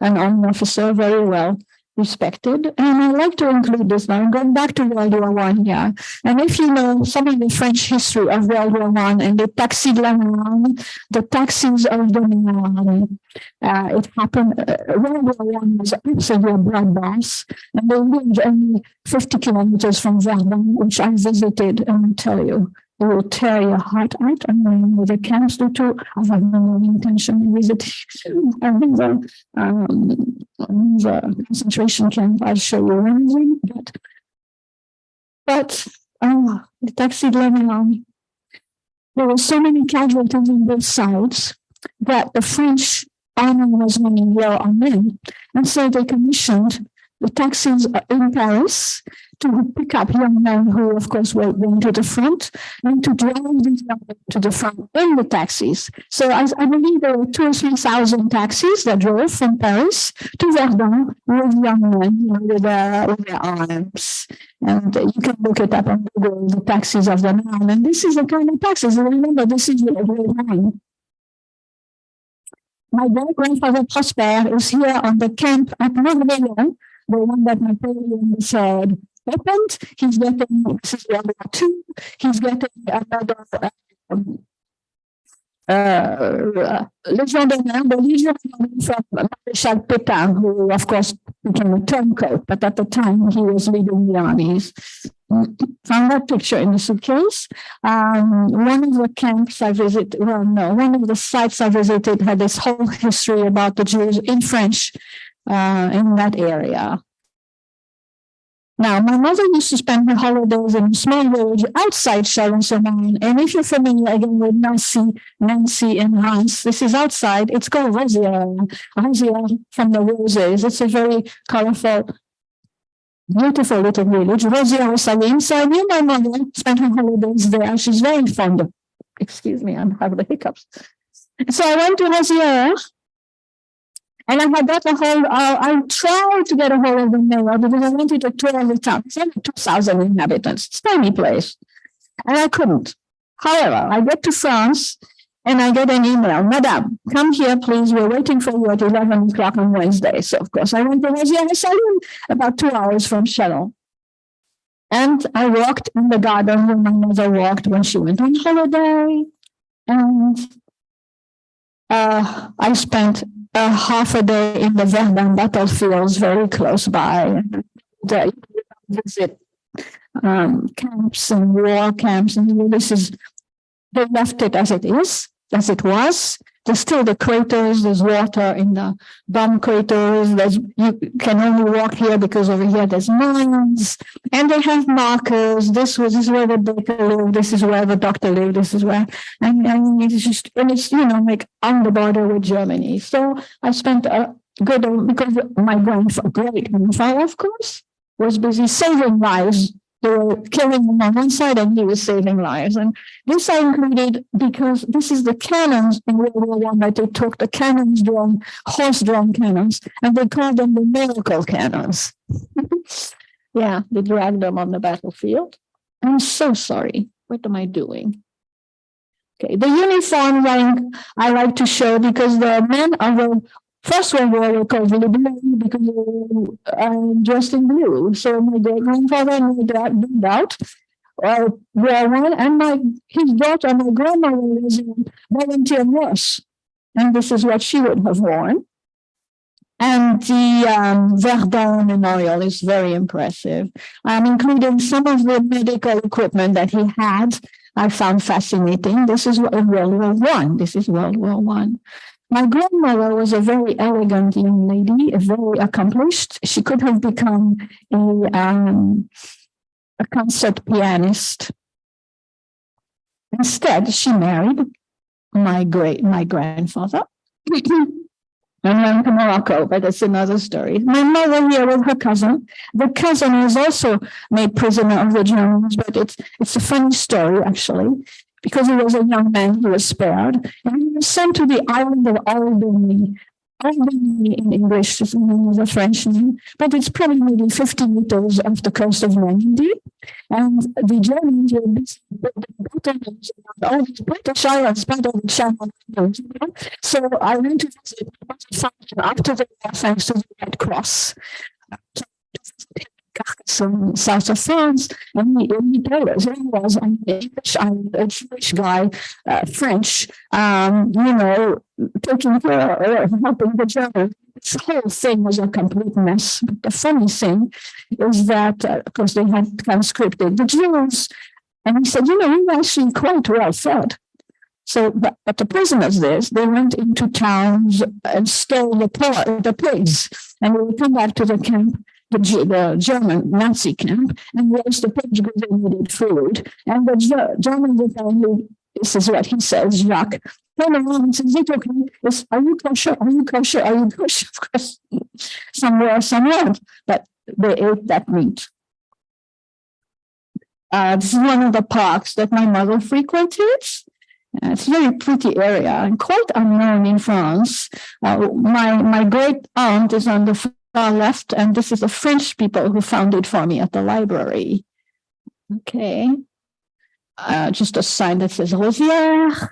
an army officer, very well respected. And I like to include this now. I'm going back to World War I here. And if you know some of the French history of World War I and the taxis de la Marne, the taxis of the Marne, it happened, World War I was absolutely a bloodbath. And they lived only 50 kilometers from Verdun, which I visited, and I tell you, it will tear your heart out. And when the camps do too, I have no intention of visiting the concentration camp. I'll show you one. But the taxi de la Marne, there were so many casualties on both sides that the French army was running low on men. And so they commissioned the taxis in Paris to pick up young men who, of course, were going to the front, and to drive these young men to the front in the taxis. So I believe there were 2,000 or 3,000 taxis that drove from Paris to Verdun with young men with their arms. And you can look it up on Google, the taxis of the Marne. And this is the kind of taxis. Remember, this is the line. My great-grandfather Prosper is here on the camp at Morse, the one that Napoleon said opened. He's getting, this is World War II, he's getting another Legion d'honneur, the Legion from Marshal Pétain, who of course became a turncoat, but at the time he was leading the armies. Found that picture in the suitcase. One of the camps I visited, one of the sites I visited had this whole history about the Jews in French in that area. Now, my mother used to spend her holidays in a small village outside Chalon-sur-Marne. And if you're familiar again with Nancy and Hans, this is outside. It's called Rosière from the roses. It's a very colorful, beautiful little village. Rosière-Saline. So I knew my mother spent her holidays there. She's very fond of, excuse me, I'm having the hiccups. So I went to Rosière. And I had got a hold, I tried to get a hold of the mayor because I wanted to tour the town. It's only 2,000 inhabitants. It's a tiny place. And I couldn't. However, I get to France and I get an email. Madame, come here, please. We're waiting for you at 11 o'clock on Wednesday. So, of course, I went to Rosière-Saline, about 2 hours from Chalon. And I walked in the garden where my mother walked when she went on holiday. And I spent half a day in the Verdun battlefields very close by. They visit camps and war camps, and they left it as it is, as it was. There's still the craters, there's water in the bomb craters, you can only walk here because over here there's mines, and they have markers. This is where the baker lived, this is where the doctor lived, this is where, and it's like on the border with Germany. So I spent a good, because my great grandfather, of course, was busy saving lives They were killing them on one side and he was saving lives. And this I included because this is the cannons in World War I that they took, the cannons drawn, horse-drawn cannons, and they called them the miracle cannons. Yeah, they dragged them on the battlefield. I'm so sorry. What am I doing? Okay, the uniform rank I like to show because the men of the First World War were called blue because they were dressed in blue. So my great-grandfather and my dad moved out wore one, and his daughter, my grandmother, was a volunteer nurse. And this is what she would have worn. And the Verdun memorial is very impressive. I'm including some of the medical equipment that he had. I found fascinating. This is World War I. This is World War I. My grandmother was a very elegant young lady, very accomplished. She could have become a concert pianist. Instead, she married my grandfather. And went to Morocco, but that's another story. My mother here with her cousin. The cousin was also made prisoner of the Germans, but it's a funny story, actually, because he was a young man, he was spared, and he was sent to the island of Albany. Albany in English is a French name, but it's probably maybe 50 meters off the coast of Normandy. And the Germans were busy building battlements around all these British islands, part of the Channel Islands. So I went to visit after the war, thanks to the Red Cross. Some south of France, and he told us he was an English, a Jewish guy, French, taking care of helping the Germans. This whole thing was a complete mess. But the funny thing is that, of course, they had conscripted the Jews, and he said, we were actually quite well fed. So, but the prisoners they went into towns and stole the pigs, and they would come back to the camp, the German Nazi camp, and roast the pigs because they needed food. And the German apparently, this is what he says, Jacques, turned around and says, okay, are you kosher? Are you kosher? Are you kosher? Of course, some were, some weren't, but they ate that meat. This is one of the parks that my mother frequented. It's a very pretty area and quite unknown in France. My great aunt is on the far left, and this is the French people who found it for me at the library. Okay. Just a sign that says Rosière.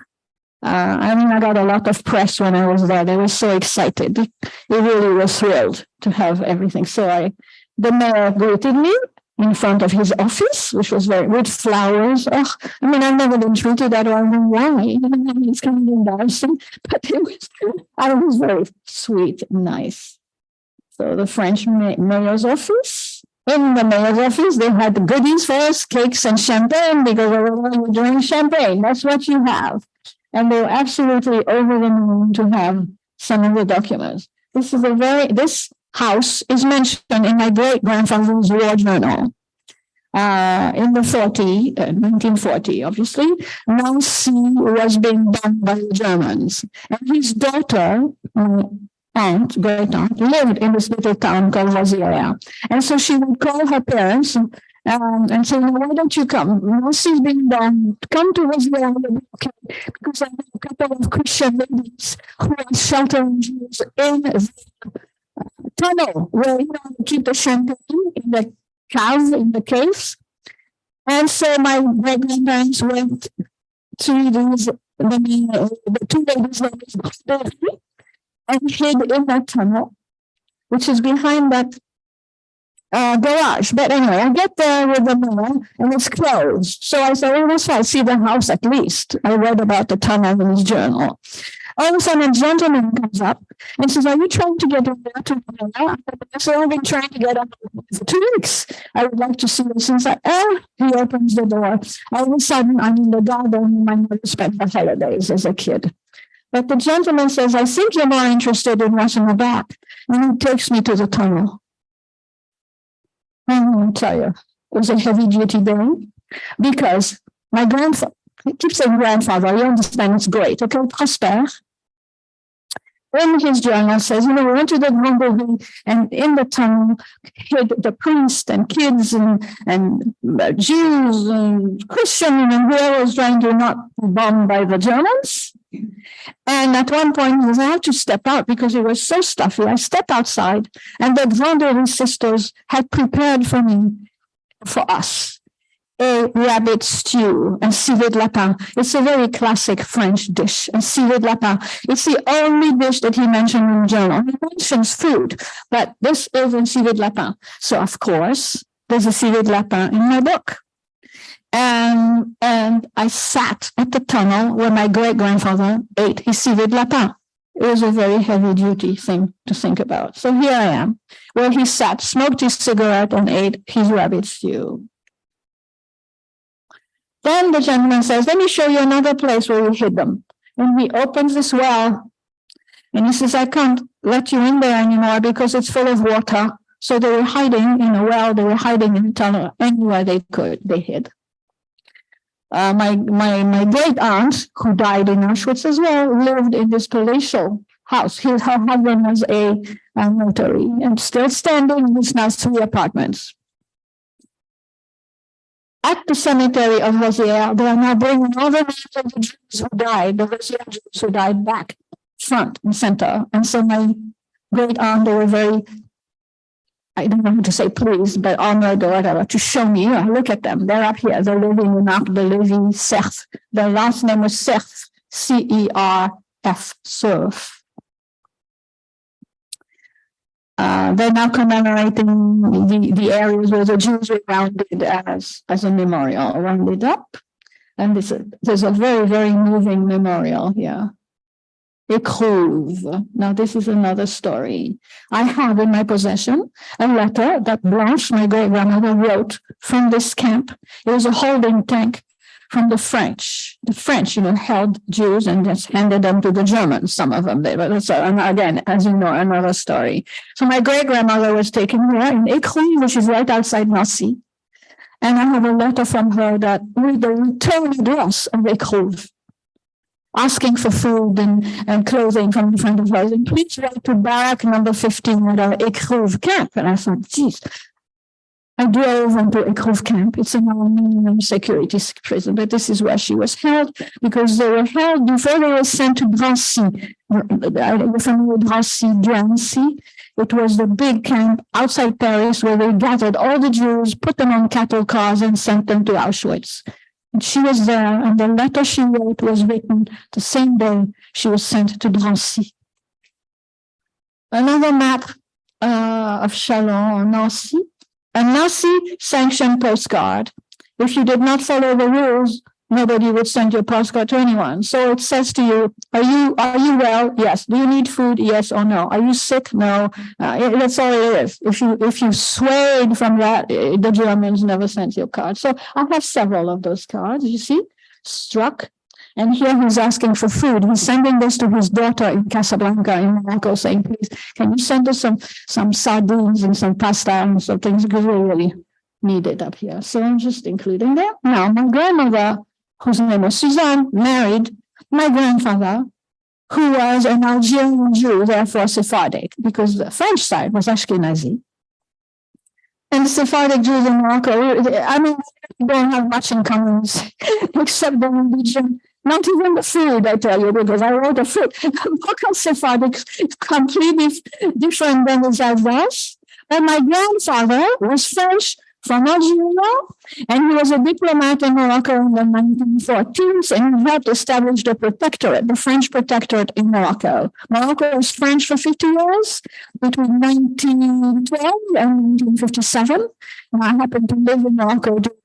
I got a lot of press when I was there. They were so excited. They really were thrilled to have everything. So the mayor greeted me in front of his office, which was with flowers. I've never been treated that way. I don't know why. It's kind of embarrassing, but I was very sweet and nice. So the French mayor's office. In the mayor's office, they had goodies for us, cakes and champagne, because everyone was drinking champagne. That's what you have. And they were absolutely over the moon to have some of the documents. This house is mentioned in my great-grandfather's war journal in the 1940, obviously. Nancy was being bombed by the Germans. And his daughter, great-aunt, lived in this little town called Rosière. And so she would call her parents and say, why don't you come? Nancy's being bombed. Come to Rosière, because I know a couple of Christian ladies who are sheltering Jews in the tunnel where you keep the champagne in the caves. And so my great-grandparents went to the two ladies and hid in that tunnel, which is behind that garage. But anyway, I get there with the mayor and it's closed. So I said, let's try to see the house at least. I read about the tunnel in his journal. All of a sudden, a gentleman comes up and says, are you trying to get in there to the mayor? So I've been trying to get in for 2 weeks. I would like to see this. He's like, he opens the door. All of a sudden, I'm in the garden. My mother spent her holidays as a kid. But the gentleman says, I think you're more interested in what's in the back. And he takes me to the tunnel. I'll tell you, it was a heavy-duty day because my grandfather, I keep saying grandfather, you understand, it's great, okay, Prosper. in his journal says, we went to the rendezvous and in the tunnel hid the priest and kids and Jews and Christians and whoever was trying to not be bombed by the Germans. And at one point, he says, I have to step out because it was so stuffy. I stepped outside and the rendezvous sisters had prepared for us, a rabbit stew and civet lapin. It's a very classic French dish, a civet lapin. It's the only dish that he mentioned in the journal. He mentions food, but this is a civet lapin. So, of course, there's a civet lapin in my book. And I sat at the tunnel where my great-grandfather ate his civet lapin. It was a very heavy-duty thing to think about. So here I am, where he sat, smoked his cigarette, and ate his rabbit stew. Then the gentleman says, let me show you another place where we hid them. And he opens this well, and he says, I can't let you in there anymore because it's full of water. So they were hiding in a well, they were hiding in a tunnel, anywhere they could, they hid. My great aunt, who died in Auschwitz as well, lived in this palatial house. Her husband was a notary, and still standing, it's now 3 apartments. At the cemetery of Rosier, they are now bringing all the names of the Jews who died, the Rosier Jews who died back, front and center. And so my great aunt, they were very, I don't know how to say pleased, but honored or whatever, to show me, look at them. They're up here. They're living in Arc de Lévis, Cerf. Their last name was Cerf, C-E-R-F, Cerf. They're now commemorating the areas where the Jews were rounded as a memorial, rounded up. And there's a very, very moving memorial here. Erev. Now, this is another story. I have in my possession a letter that Blanche, my great-grandmother, wrote from this camp. It was a holding tank from the French. The French, held Jews and just handed them to the Germans, some of them. But again, as you know, another story. So my great-grandmother was taken there in Erev, which is right outside Nancy. And I have a letter from her that with the return address of Erev, asking for food and clothing from the front of hers. And please write to barrack number 15 at our Erev camp. And I thought, geez, I drove into Erev camp. It's an minimum security prison, but this is where she was held because they were held before they were sent to Drancy. The family Drancy. It was the big camp outside Paris where they gathered all the Jews, put them on cattle cars, and sent them to Auschwitz. And she was there, and the letter she wrote was written the same day she was sent to Drancy. Another map of Chalon or Nancy, a Nancy sanctioned postcard. If you did not follow the rules, nobody would send your postcard to anyone. So it says to you, are you well? Yes. Do you need food? Yes or no. Are you sick? No. That's all it is. If you swayed from that, the Germans never sent you a card. So I have several of those cards, you see, struck. And here he's asking for food. He's sending this to his daughter in Casablanca in Morocco, saying, please, can you send us some sardines and some pasta and some things because we really need it up here. So I'm just including that. Now, my grandmother, whose name was Suzanne, married my grandfather, who was an Algerian Jew, therefore Sephardic, because the French side was Ashkenazi. And the Sephardic Jews in Morocco, they don't have much in common except the religion, not even the food, I tell you, because I wrote a food. Local Sephardic is completely different than the Alsace. And my grandfather was French, from Algeria, and he was a diplomat in Morocco in the 1914s, and he helped establish the protectorate, the French protectorate in Morocco. Morocco was French for 50 years, between 1912 and 1957. And I happened to live in Morocco during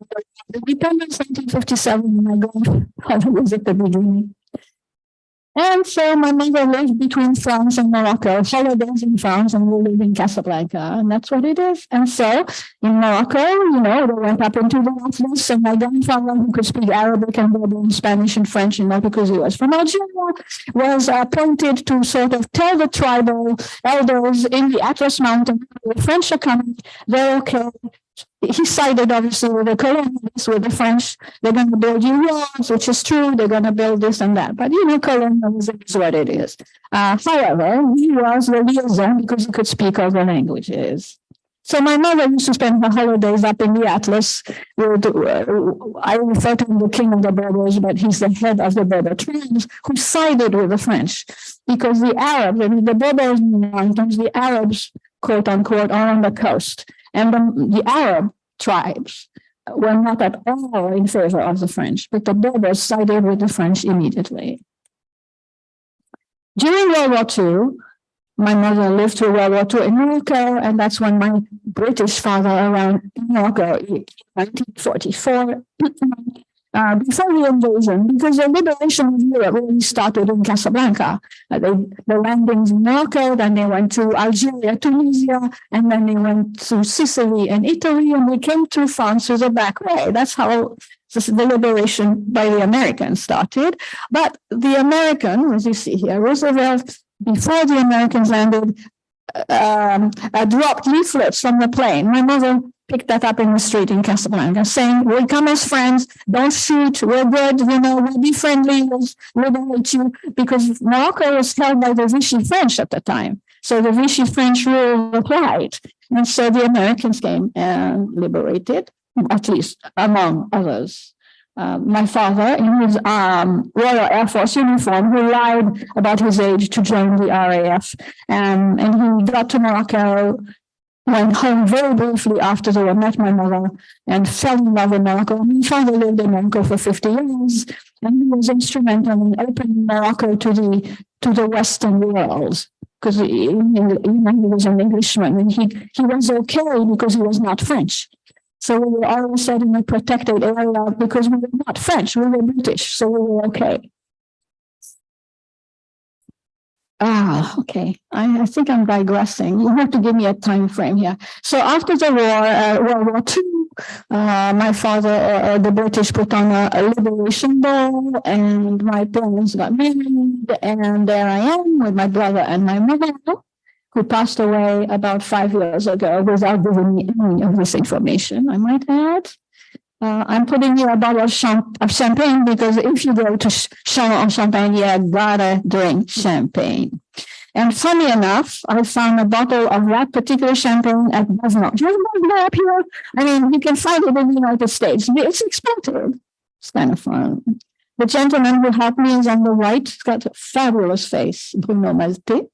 the independence, 1957, and my grandfather was at the beginning. And so my mother lived between France and Morocco, holidays in France, and we live in Casablanca, and that's what it is. And so in Morocco, they went up into the office, and my grandfather, who could speak Arabic and in Spanish and French, because he was from Algeria, was appointed to sort of tell the tribal elders in the Atlas Mountain, the French are coming, they're okay, he sided obviously with the colonialists, with the French. They're going to build you walls, which is true. They're going to build this and that. But, colonialism is what it is. However, he was the liaison because he could speak other languages. So my mother used to spend her holidays up in the Atlas with, I refer to him the king of the Berbers, but he's the head of the Berber tribes who sided with the French because the Arabs, the Berbers in the mountains, the Arabs, quote unquote, are on the coast. And the Arab tribes were not at all in favor of the French, but the Berbers sided with the French immediately. During World War II, my mother lived through World War II in Morocco, and that's when my British father around Morocco in 1944, before the invasion, because the liberation of Europe really started in Casablanca. The landings in Morocco, then they went to Algeria, Tunisia, and then they went to Sicily and Italy, and they came to France through the back way. That's how the liberation by the Americans started. But the American, as you see here, Roosevelt, before the Americans landed, dropped leaflets from the plane. My mother picked that up in the street in Casablanca, saying, "We'll come as friends, don't shoot, we're good, we'll be friendly, we'll liberate you," because Morocco was held by the Vichy French at the time. So the Vichy French rule applied. And so the Americans came and liberated, at least among others. My father, in his Royal Air Force uniform, who lied about his age to join the RAF, and he got to Morocco, went home very briefly after they met my mother, and fell in love with Morocco. My father lived in Morocco for 50 years, and he was instrumental in opening Morocco to the Western world, because he was an Englishman, and he was okay because he was not French. So we were always said in a protected area because we were not French, we were British, so we were okay. Okay. I think I'm digressing. You have to give me a time frame here. So after the war, World War II, my father, the British put on a liberation ball, and my parents got married, and there I am with my brother and my mother, who passed away about 5 years ago without giving me any of this information, I might add. I'm putting here a bottle of champagne because if you go to Champagne, you gotta drink champagne. And funny enough, I found a bottle of that particular champagne at Bevno. Do you have one up here? I mean, you can find it in the United States. It's expensive. It's kind of fun. The gentleman who helped me is on the right. He's got a fabulous face, Bruno Malte.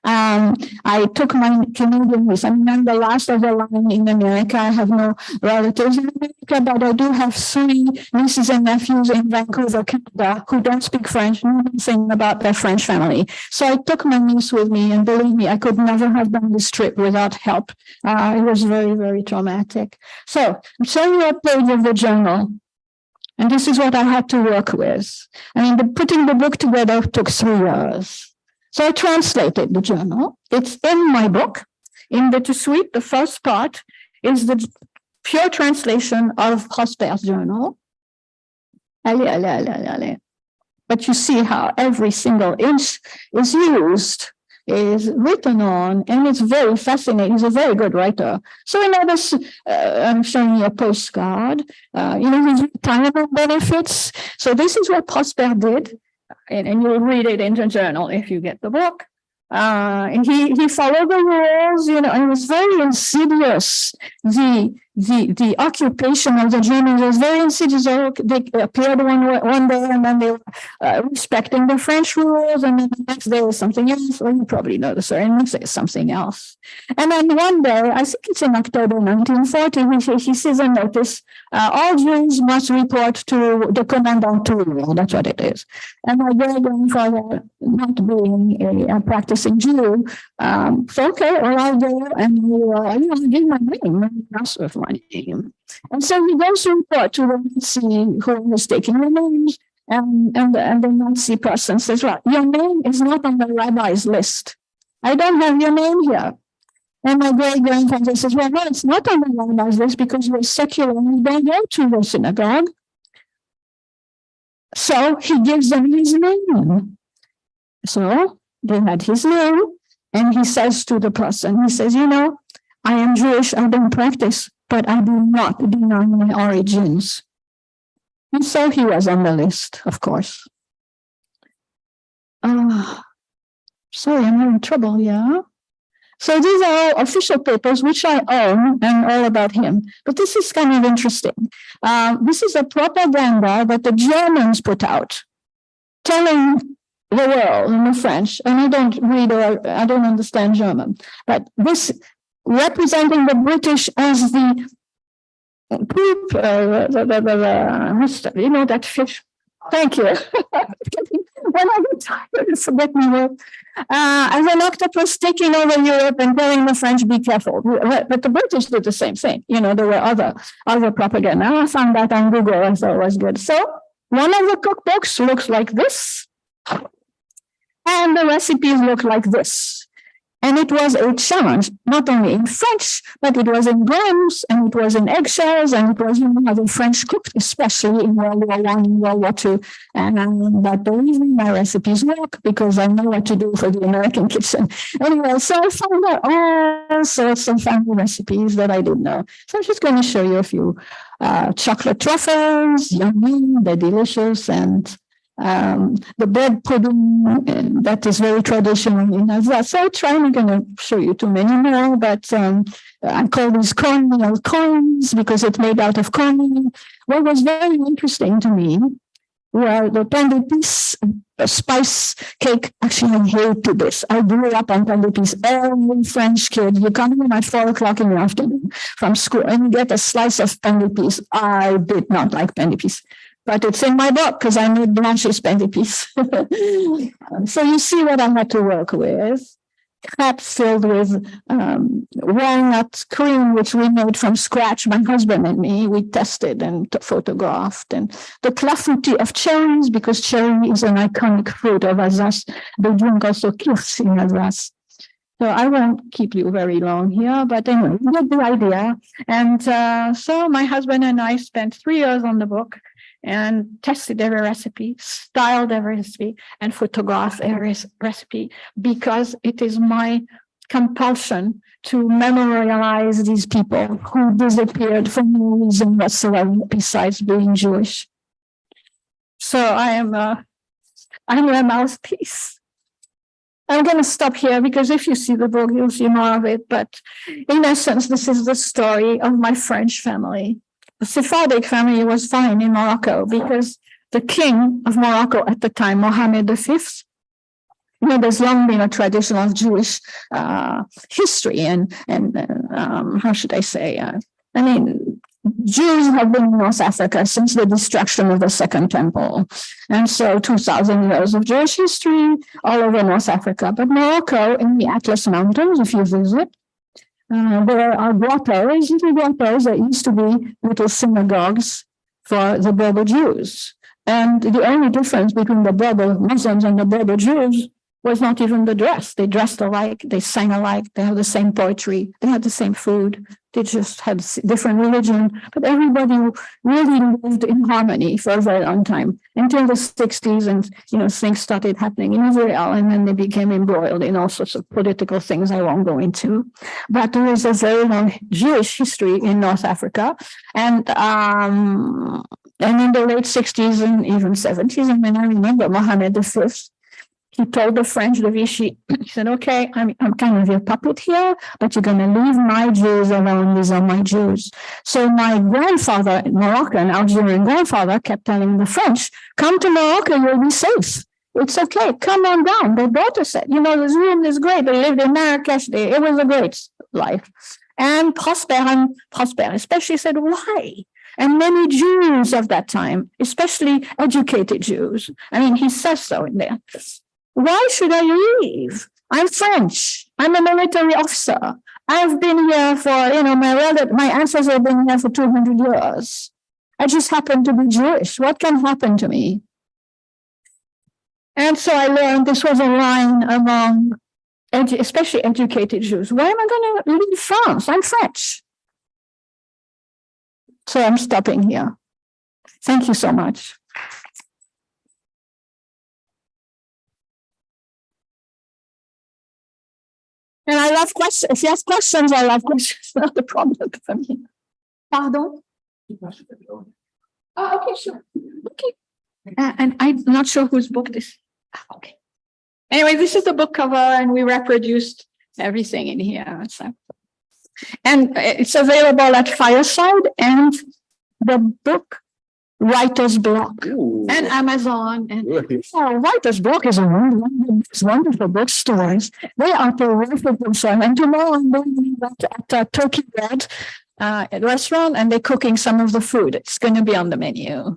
I took my Canadian niece. I'm the last of the line in America. I have no relatives in America, but I do have 3 nieces and nephews in Vancouver, Canada, who don't speak French, know nothing about their French family. So I took my niece with me, and believe me, I could never have done this trip without help. It was very, very traumatic. So I'm showing you a page of the journal. And this is what I had to work with. I mean, putting the book together took 3 years. So I translated the journal. It's in my book. In the suite, the first part is the pure translation of Prosper's journal. But you see how every single inch is used, is written on, and it's very fascinating. He's a very good writer. So in others, I'm showing you a postcard, his retirement benefits. So this is what Prosper did. And you'll read it in the journal if you get the book. And he followed the rules, and it was very insidious. The occupation of the Germans was very insidious. They appeared one day, and then they were respecting the French rules, and then the next day was something else. Well, you probably know the story. And next day is something else. And then one day, I think it's in October 1940, he sees a notice: all Jews must report to the commandant to rule. That's what it is. And my great grandfather, not being a practicing Jew, so okay, well, I'll go and I'll give my name, with my name. And so he goes to report to the Nazi who was taking the names, and the Nazi person says, "Well, your name is not on the rabbi's list. I don't have your name here." And my great grandfather says, "Well, no, it's not on the rabbi's list because you're secular and you don't go to the synagogue." So he gives them his name. So they had his name, and he says to the person, he says, "I am Jewish, I don't practice but I do not deny my origins. And so he was on the list, of course. Sorry, I'm having trouble here. So these are all official papers which I own and all about him. But this is kind of interesting. This is a propaganda that the Germans put out, telling the world in the French, and I don't read or I don't understand German, but this representing the British as the group, you know, that fish. Thank you. When I get tired, I forget my word. As an octopus taking over Europe and telling the French, be careful. But the British did the same thing. You know, there were other propaganda. I found that on Google. I thought it was good. So one of the cookbooks looks like this, and the recipes look like this. And it was a challenge, not only in French, but it was in grams, and it was in eggshells, and it was, you know, how the French cooked, especially in World War I and World War II. And but believe me, my recipes work because I know what to do for the American kitchen. Anyway, so I found out all sorts of family recipes that I didn't know. So I'm just going to show you a few chocolate truffles, yummy, they're delicious, and the bread pudding that is very traditional in Alsace. So I'm going to show you too many more, but I call these cornmeal coins because it's made out of cornmeal. What was very interesting to me were the pain d'épices spice cake. Actually, I hated this. I grew up on pain d'épices. Every French kid, you come in at 4:00 in the afternoon from school and you get a slice of pain d'épices. I did not like pain d'épices. But it's in my book because I made Blanche's pain d'épices. So you see what I had to work with. Crepes filled with walnut cream, which we made from scratch, my husband and me. We tested and photographed. And the clafoutis of cherries, because cherry is an iconic fruit of Alsace. They drink also kirsch in Alsace. So I won't keep you very long here, but anyway, you get the idea. And so my husband and I spent 3 years on the book and tested every recipe, styled every recipe, and photographed every recipe because it is my compulsion to memorialize these people who disappeared for no reason whatsoever besides being Jewish. So I'm a mouthpiece. I'm going to stop here because if you see the book, you'll see more of it. But in essence, this is the story of my French family. The Sephardic family was fine in Morocco because the king of Morocco at the time, Mohammed V, you know, there's long been a tradition of Jewish history and how should I say? I mean, Jews have been in North Africa since the destruction of the Second Temple. And so 2,000 years of Jewish history all over North Africa. But Morocco in the Atlas Mountains, if you visit, there are grottos, little grottos that used to be little synagogues for the Berber Jews. And the only difference between the Berber Muslims and the Berber Jews was not even the dress. They dressed alike, they sang alike, they had the same poetry, they had the same food, they just had different religion, but everybody really lived in harmony for a very long time until the 60s, and you know, things started happening in Israel, and then they became embroiled in all sorts of political things I won't go into. But there was a very long Jewish history in North Africa, and in the late 60s and even 70s, I mean, I remember Mohammed V, he told the French, the Vichy, he said, okay, I'm kind of your puppet here, but you're going to leave my Jews alone. These are my Jews. So my grandfather, Moroccan, Algerian grandfather, kept telling the French, come to Morocco, you'll be safe. It's okay, come on down. Their daughter said, you know, this room is great. They lived in Marrakesh. It was a great life. And Prosper especially said, why? And many Jews of that time, especially educated Jews, I mean, he says so in there. Why should I leave? I'm French. I'm a military officer. I've been here for, you know, my ancestors have been here for 200 years. I just happen to be Jewish. What can happen to me? And so I learned this was a line among, especially educated Jews. Why am I going to leave France? I'm French. So I'm stopping here. Thank you so much. And I love questions. If you have questions, I love questions. Not a problem for me. Pardon? Oh, okay, sure. Okay. And I'm not sure whose book this. Okay. Anyway, this is the book cover, and we reproduced everything in here. So, and it's available at Fireside and the book Writer's Block and Amazon. And Writer's Block is a wonderful bookstores. They are terrific bookstores. And tomorrow I'm going at Turkey Red restaurant, and they're cooking some of the food. It's going to be on the menu.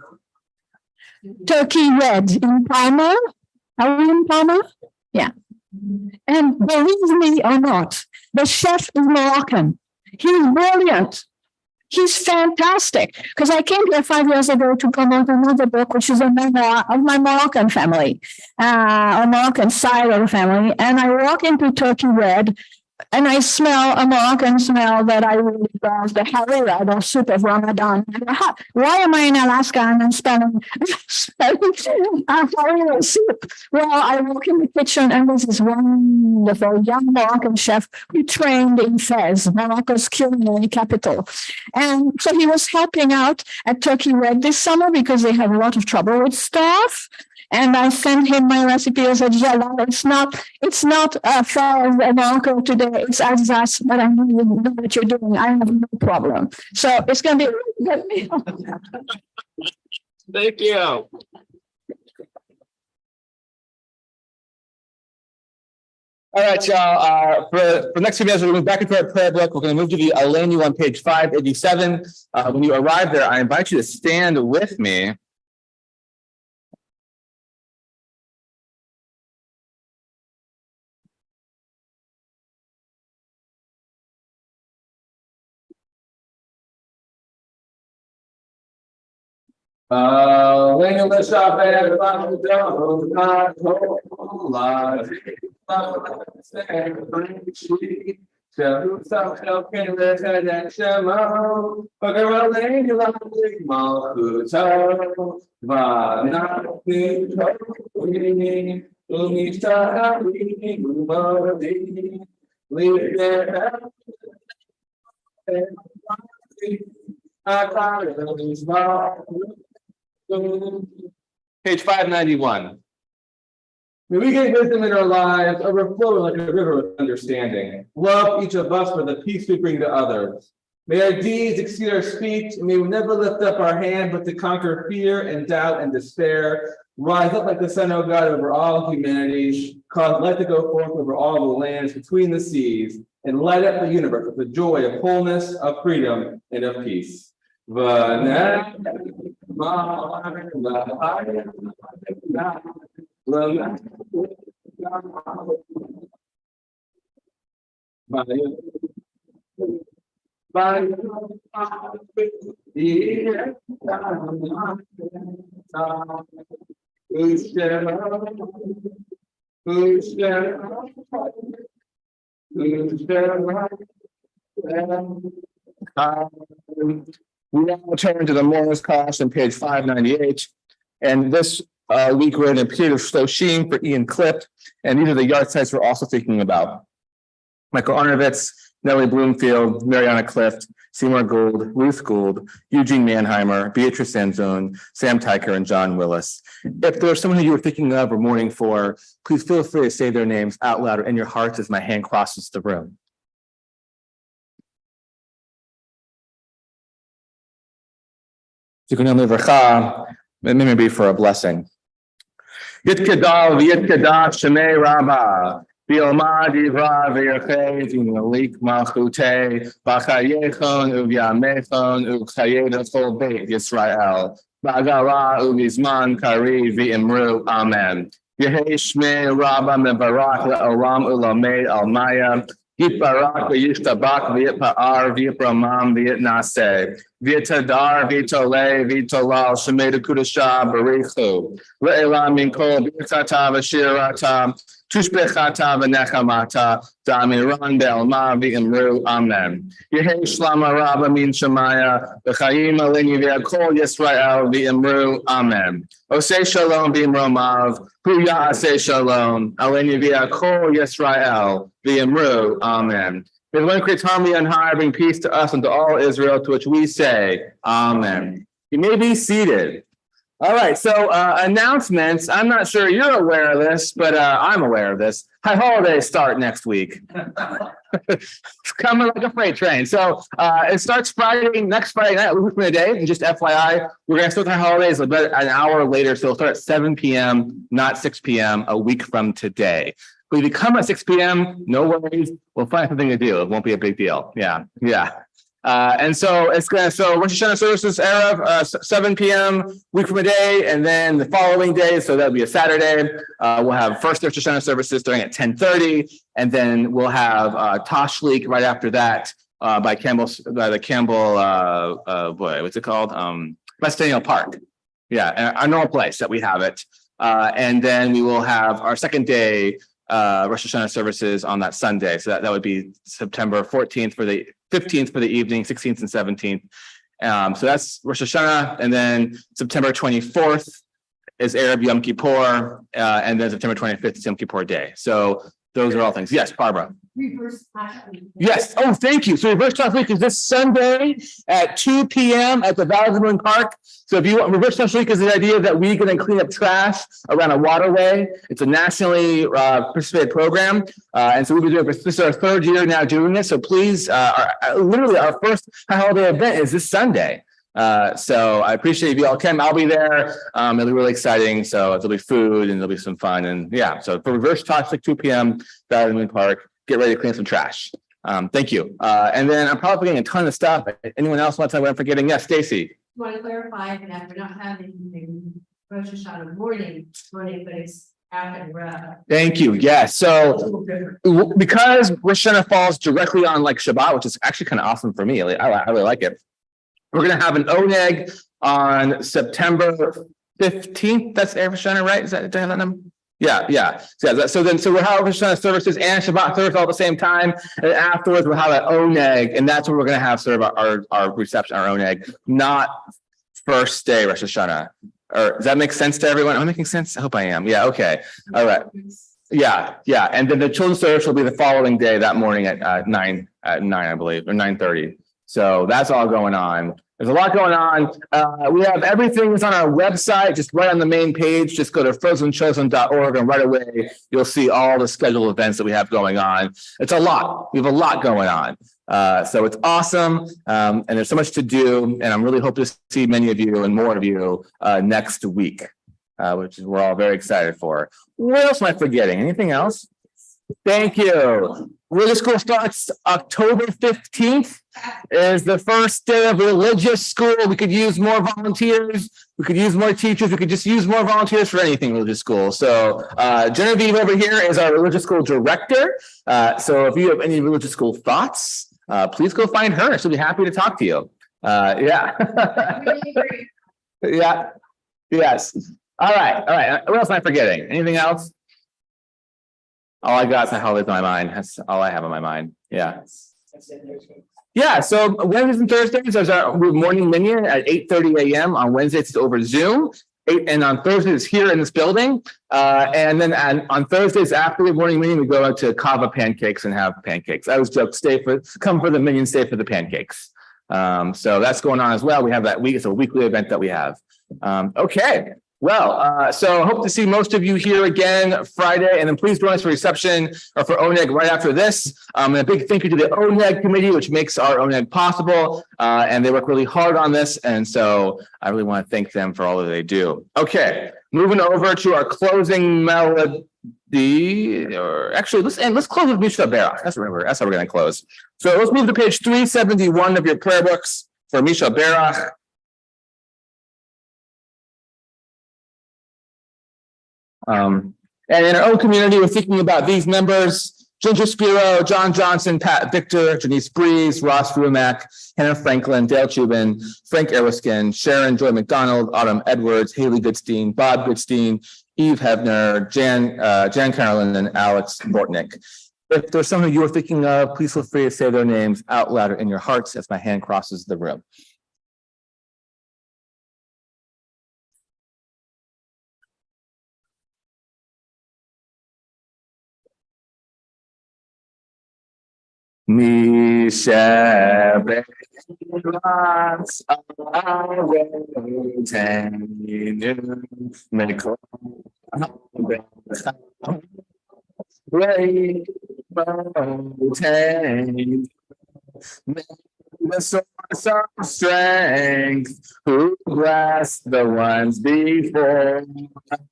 Turkey Red in Palmer. Are we in Palmer? Yeah. And believe me or not, the chef is Moroccan. He's brilliant. He's fantastic. Because I came here 5 years ago to promote another book, which is a memoir of my Moroccan family, or Moroccan side of the family. And I walk into Turkey Red, and I smell a Moroccan smell that I really love, the harira, or soup of Ramadan. Why am I in Alaska and I'm smelling harira soup? Well, I walk in the kitchen, and there's this wonderful young Moroccan chef who trained in Fez, Morocco's culinary capital. And so he was helping out at Turkey Red this summer because they have a lot of trouble with staff. And I sent him my recipe. I said, Jalal, it's not Fez Morocco today, it's Alsace, but I know you know what you're doing. I have no problem. So it's going to be a good meal. Thank you. All right, y'all. For the next few minutes, we're going back into our prayer book. We're going to move to the Elenu on page 587. When you arrive there, I invite you to stand with me. Page 591. May we get wisdom in our lives, overflowing like a river with understanding. Love each of us for the peace we bring to others. May our deeds exceed our speech, and may we never lift up our hand but to conquer fear and doubt and despair. Rise up like the sun, O God, over all humanity. Cause light to go forth over all the lands between the seas, and light up the universe with the joy of wholeness, of freedom, and of peace. We now turn to the Morse class on page 598. And this week we're in a period of Shloshim for Ian Clift. And these are the yard sites we're also thinking about. Michael Arnovitz, Nellie Bloomfield, Mariana Clift, Seymour Gould, Ruth Gould, Eugene Mannheimer, Beatrice Sanzone, Sam Tyker, and John Willis. If there's someone who you were thinking of or mourning for, please feel free to say their names out loud or in your hearts as my hand crosses the room. It may be for a blessing. Yitkadal v'yitkadash shemei rabbah v'yomad yivra v'yirchez v'yalik malchutei b'chayechon u'v'yamechon u'chayed chol beit Yisrael b'agara u'vizman kari v'imru amen. Yehei shmei rabbah mebarak le'olam u'lamed al-maya Yitbarak v'yishtabak v'yitpa'ar v'yipramam v'yitnaseh v'yitadar v'yitoleh v'yitolal shemedu kudashah barichu le'elam min kol b'yitata v'shirata tushbechata v'nechamata da'amiran be'alma v'imru amen. Yehei shlama rabba min shemaya v'chayim aleni v'yakol Yisrael v'imru amen. Oseh shalom v'imromav hu ya'aseh shalom aleni v'yakol Yisrael v'imru amen. May the one who creates harmony on high bring peace to us and to all Israel, to which we say, Amen. You may be seated. All right, so announcements. I'm not sure you're aware of this, but I'm aware of this. High holidays start next week. It's coming like a freight train. So it starts next Friday night, a week from today. And just FYI, we're going to start high holidays about an hour later. So it'll start at 7 p.m., not 6 p.m., a week from today. But if you come at 6 p.m., no worries. We'll find something to do. It won't be a big deal. Yeah. And so Rosh Hashanah services, Erev, 7 p.m., week from today, and then the following day, so that'll be a Saturday, we'll have first Rosh Hashanah services starting at 10:30, and then we'll have Tashlik right after that by the Campbell, what's it called? West Daniel Park. Yeah, our normal place that we have it. And then we will have our second day Rosh Hashanah services on that Sunday. So that would be September 14th for the 15th for the evening, 16th and 17th. So that's Rosh Hashanah. And then September 24th is Erev Yom Kippur. And then September 25th is Yom Kippur Day. So those are all things. Yes, Barbara. Reverse Tashlik. Yes. Oh, thank you. So Reverse Tashlik is this Sunday at 2 p.m. at the Valley of the Moon Park. So if you want, Reverse Tashlik is the idea that we're going to clean up trash around a waterway. It's a nationally participated program. And so we'll be doing this is our third year now doing this. So please, literally our first high holiday event is this Sunday. So I appreciate if you all come. I'll be there. It'll be really exciting. So there'll be food and there'll be some fun. And yeah, so for Reverse Tashlik, 2 p.m. Valley of the Moon Park. Get ready to clean some trash. Thank you. And then I'm probably forgetting a ton of stuff. Anyone else want to tell me what I'm forgetting? Yes, Stacy. I want to clarify that we're not having anything Rosh Hashanah morning, but it's after Erev. Thank you. Yes. So because Rosh Hashanah falls directly on like Shabbat, which is actually kind of awesome for me. I really like it. We're going to have an oneg on September 15th. That's Rosh Hashanah, right? Is that, do I have that number? Yeah. So we'll have Rosh Hashanah services and Shabbat service all at the same time, and afterwards we'll have an oneg, and that's where we're going to have sort of our reception, our oneg, not first day Rosh Hashanah. Or does that make sense to everyone? Am I making sense? I hope I am. Yeah. Okay. All right. Yeah. And then the children's service will be the following day, that morning at 9, I believe, or 9:30. So that's all going on. There's a lot going on. We have everything is on our website, just right on the main page. Just go to frozenchosen.org and right away you'll see all the scheduled events that we have going on. It's a lot. We have a lot going on. So it's awesome. And there's so much to do. And I'm really hoping to see many of you and more of you next week, which we're all very excited for. What else am I forgetting? Anything else? Thank you. Religious school starts October 15th. Is the first day of religious school. We could use more volunteers. We could use more teachers. We could just use more volunteers for anything religious school. So Genevieve over here is our religious school director. So if you have any religious school thoughts, please go find her. She'll be happy to talk to you. Yeah. Yeah. Yes. All right. What else am I forgetting? Anything else? All I got is the holidays in my mind. That's all I have in my mind. Yeah. Yeah. So Wednesdays and Thursdays, there's our morning minion at 8:30 a.m. On Wednesdays, it's over Zoom. And on Thursdays here in this building. And then on Thursdays after the morning minion, we go out to Kava pancakes and have pancakes. I always joke, come for the minion, stay for the pancakes. So that's going on as well. We have that week. It's a weekly event that we have. Okay. Well, so I hope to see most of you here again Friday, and then please join us for reception or for ONEG right after this. And a big thank you to the ONEG committee, which makes our ONEG possible. And they work really hard on this. And so I really want to thank them for all that they do. Okay, moving over to our closing melody, or actually let's close with Misha Berach. That's how we're going to close. So let's move to page 371 of your prayer books for Misha Berach. And in our own community, we're thinking about these members: Ginger Spiro, John Johnson, Pat Victor, Janice Breeze, Ross Rumack, Hannah Franklin, Dale Chubin, Frank Erwiskin, Sharon Joy McDonald, Autumn Edwards, Haley Goodstein, Bob Goodstein, Eve Hebner, Jan Carolyn, and Alex Bortnick. If there's someone you are thinking of, please feel free to say their names out loud or in your hearts as my hand crosses the room. Mishabras the source of strength, who bless the ones before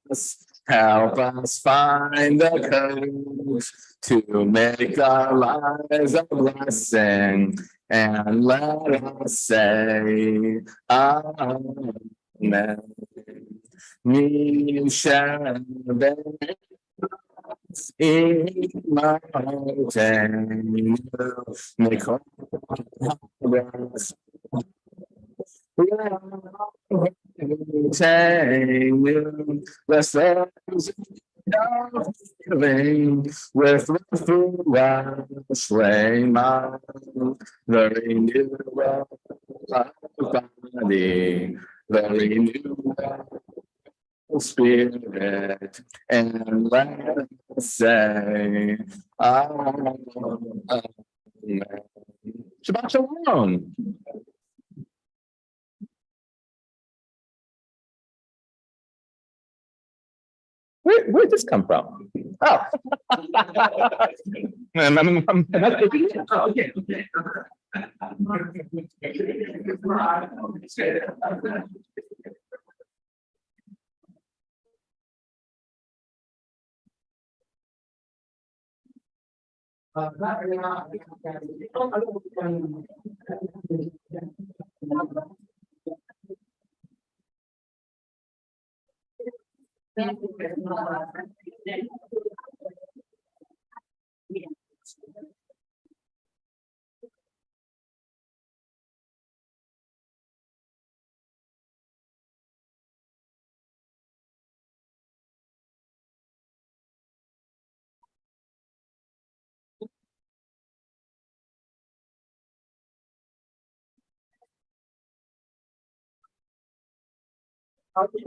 us. Help us find the courage to make our lives a blessing, and let us say, Amen. Me shall in my mountain, make all progress. Bless those living with throughout Shema, the renewal of body, the renewal Spirit, and let us say, Amen. Shabbat Shalom. Where'd this come from? Oh. Okay.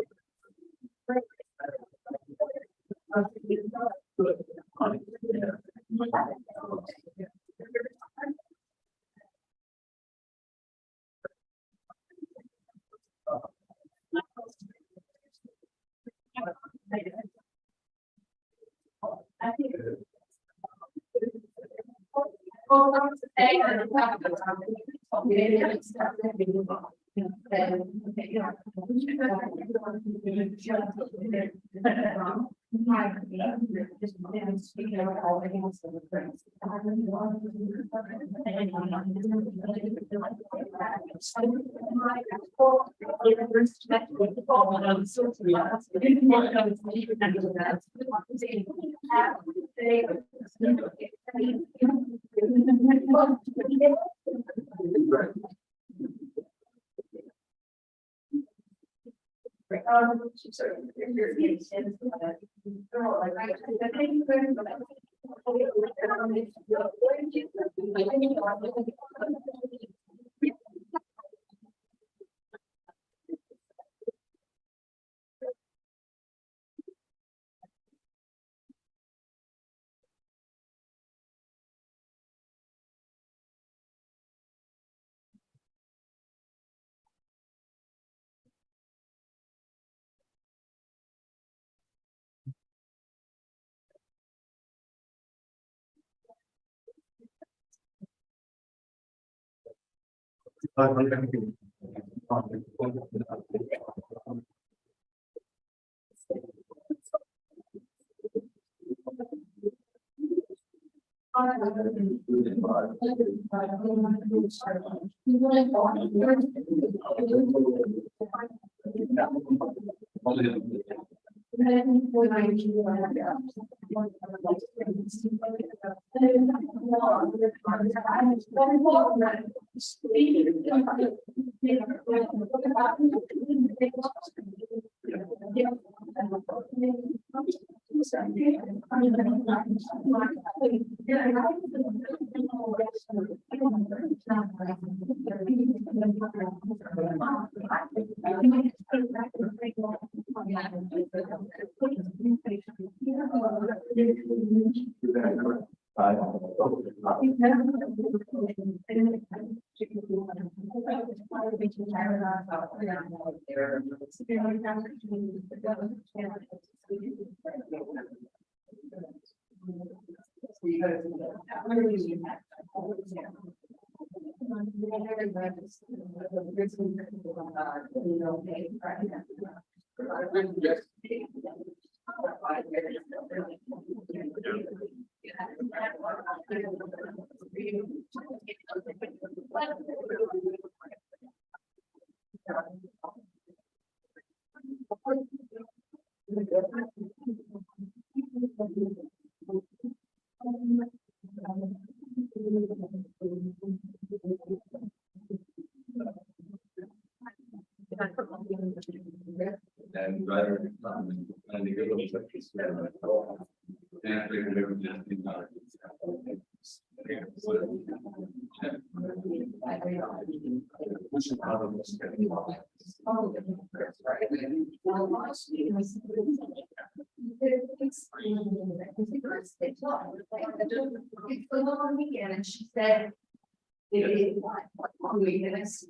Weekend, and she said, one week, and it's.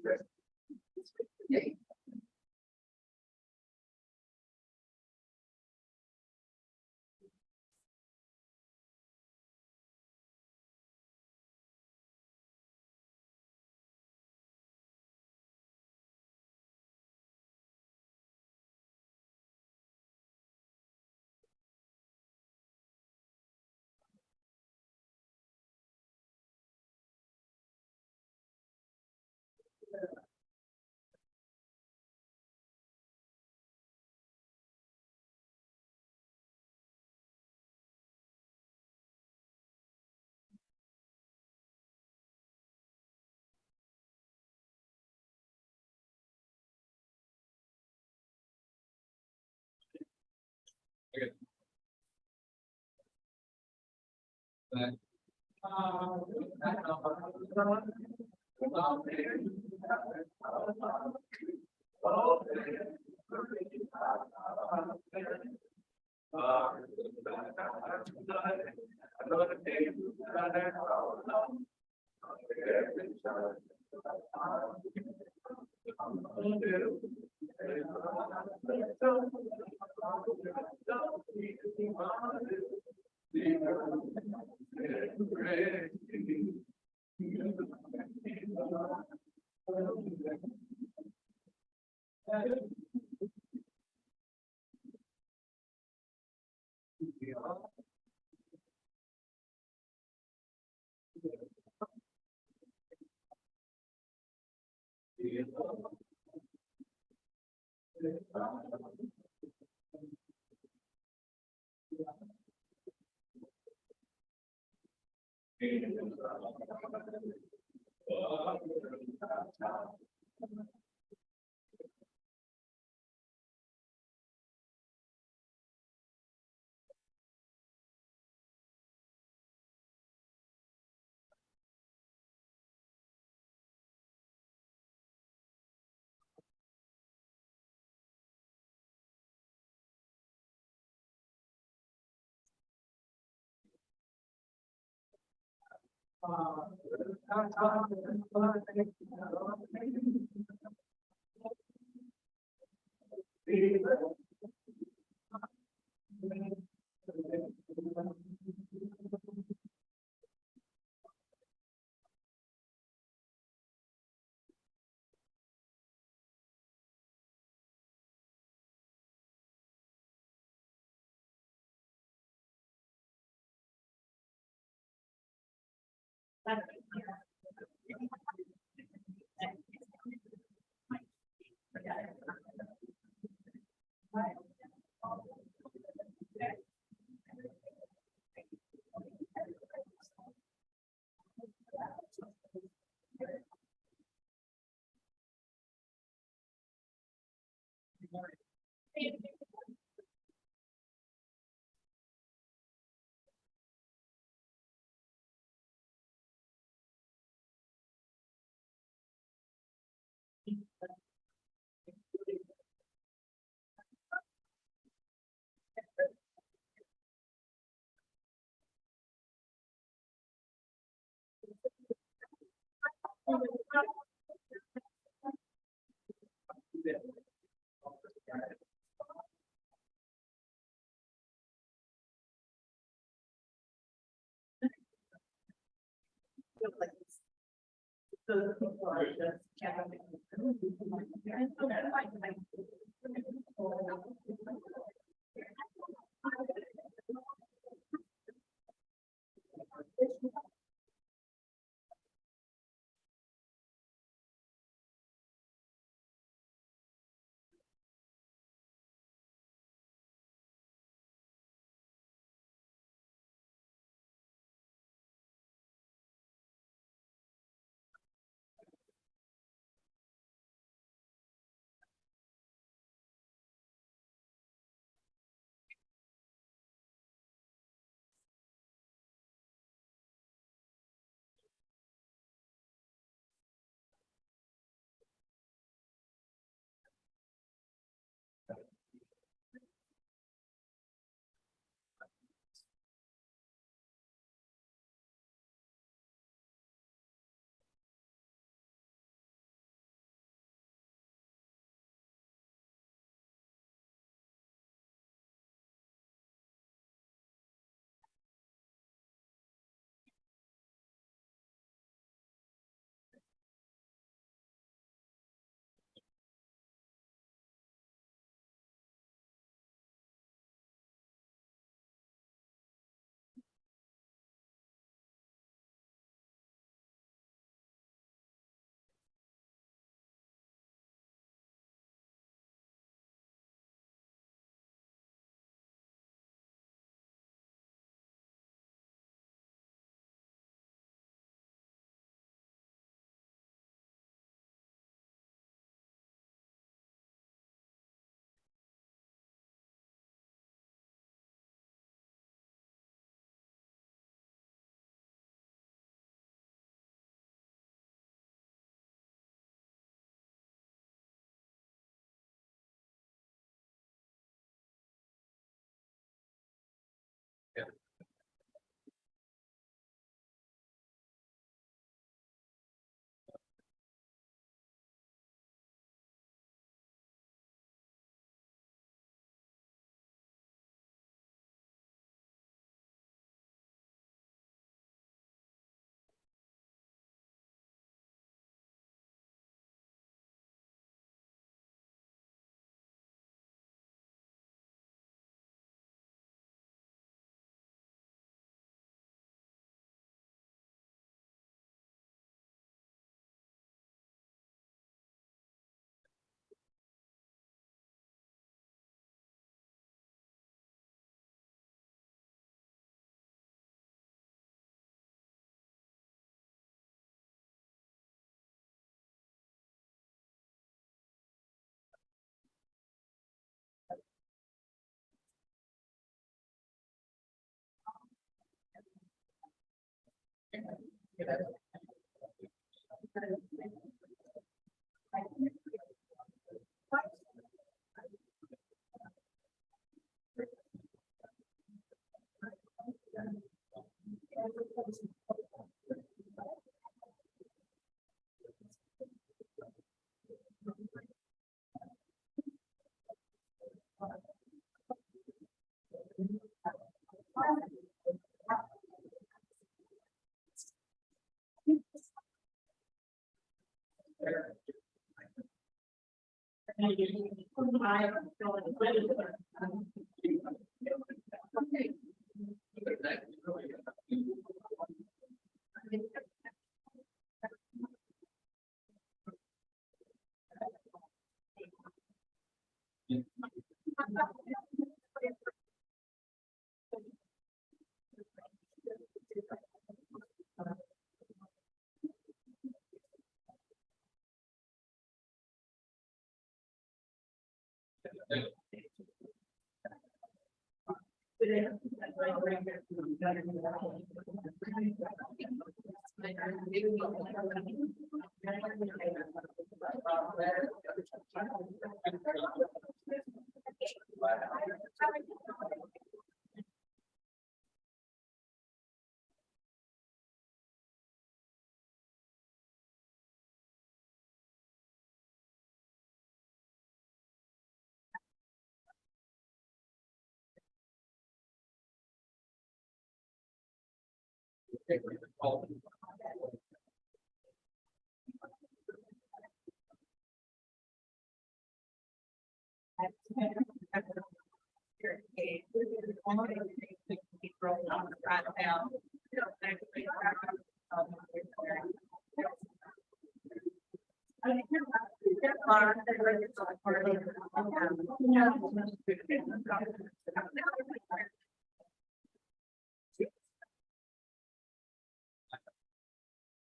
Yeah.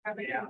But yeah.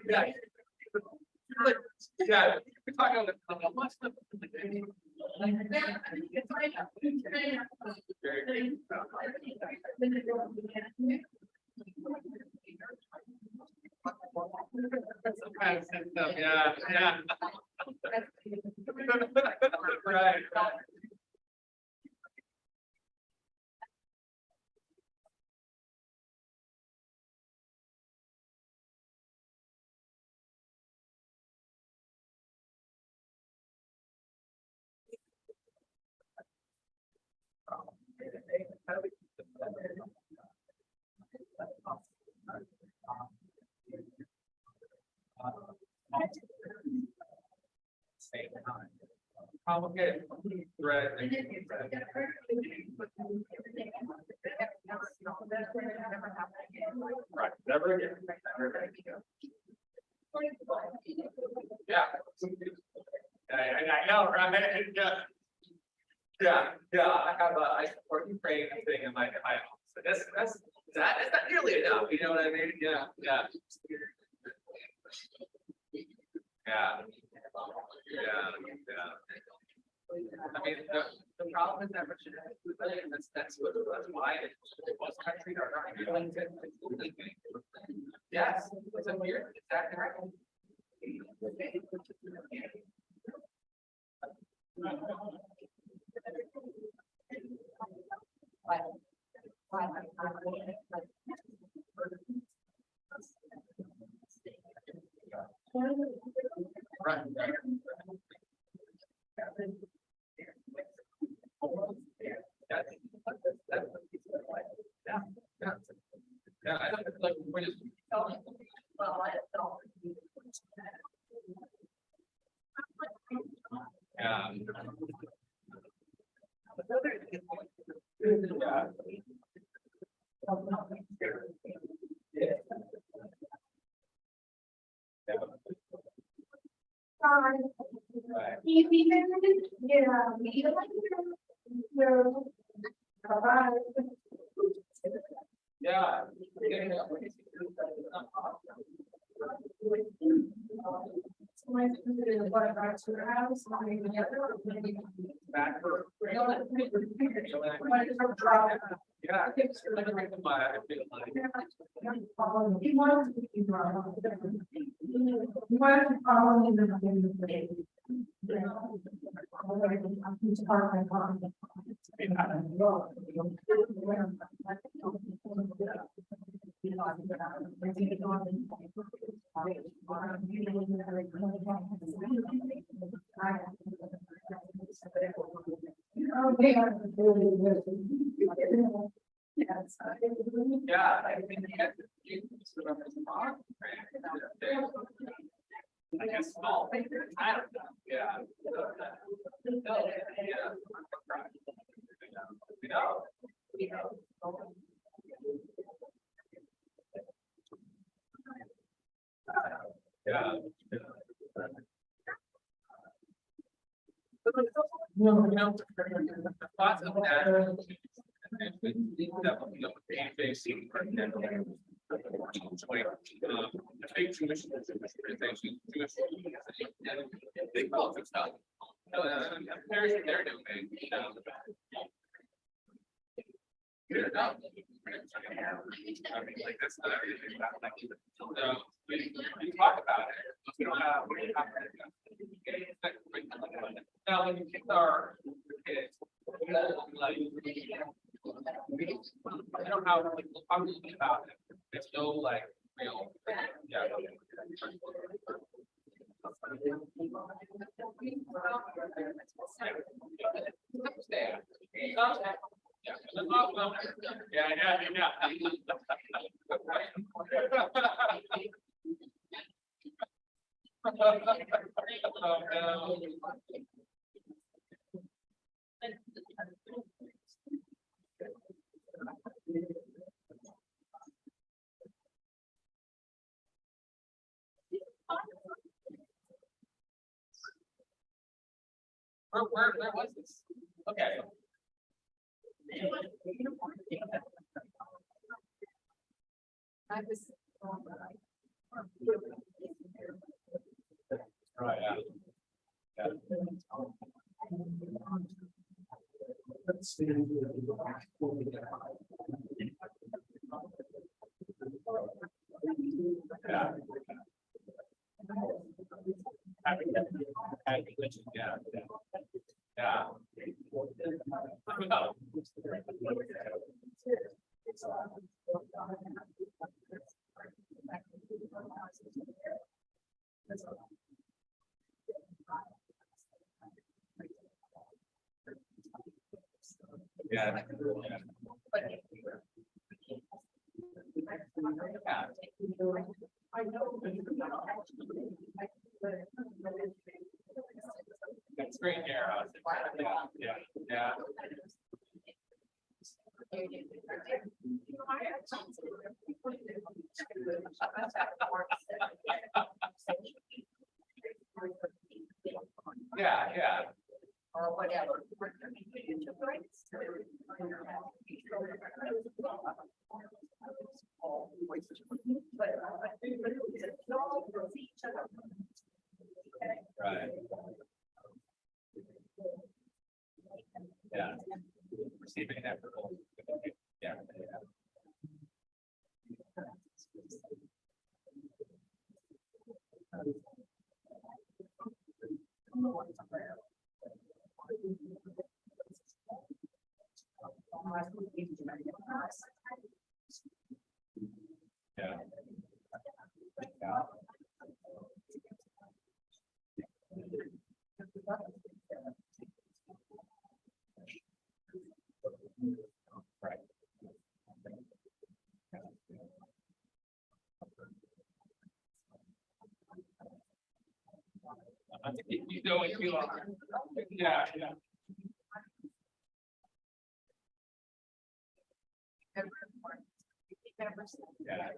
Yeah. Yeah, we're talking about what's the. Some kind of sense of, yeah, yeah. Right. Complicated thread. Right, never again. Yeah. I know, right? Yeah, I have I support Ukraine thing in my house. So that's not nearly enough, you know what I mean? Yeah. I mean, the problem is that that's why most countries are not willing to. Yes, it's a weird, exactly right. Right. Yeah, I don't like we're just Yeah, I think I guess small. I don't know. Yeah. Yeah. Lots of that. Big culture stuff. They're doing. I mean, like that's not everything. So we talk about it. We don't have. Now, when you kids are kids, like I don't know how like we'll probably think about it. There's no like real yeah. Where was this? Okay. Right, yeah. Yeah. Yeah. Yeah. Yeah. That's great here. Yeah. Yeah. Yeah, yeah. Or whatever. Right. Yeah. Receiving that. Yeah. Yeah. Right. I think you know what you are. Yeah, yeah. Yeah.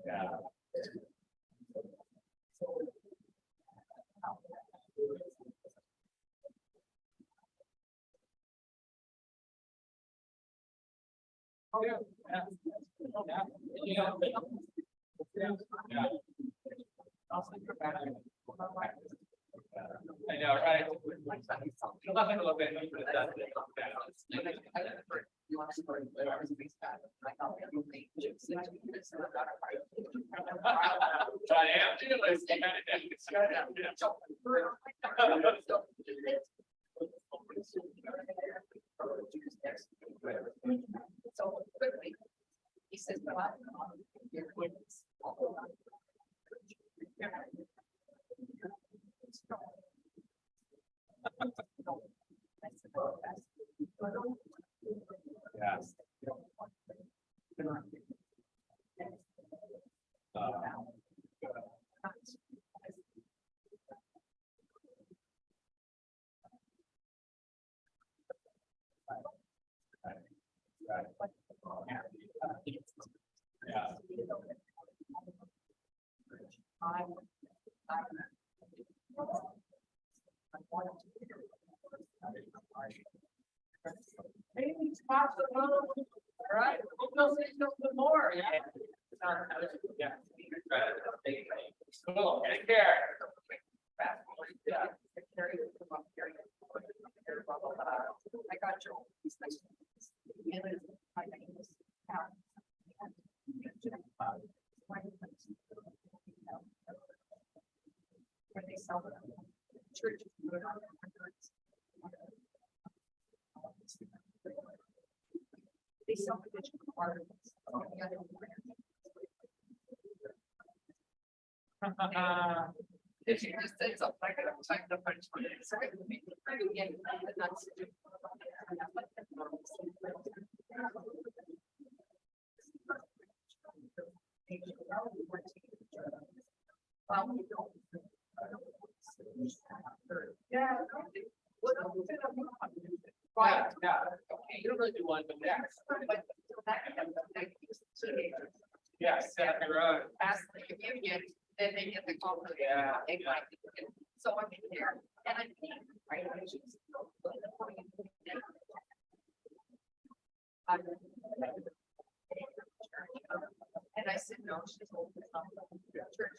Yeah. Oh, yeah. Yeah. I know, right? A little bit. So quickly, he says, well, your kids. Yes. Yeah. Maybe it's possible. All right, we'll say something more. Yeah. Yeah. Cool, take care. I got your. Where they sell them. Church. They sell the digital articles. If you just said something, I could have typed up. Yeah. Right, yeah, okay, you don't really do one, but yeah. Yes, exactly right. Ask the communion, then they get the call. Yeah. They might, so I'm in there, and I think, right. And I said, no, she's old. Church.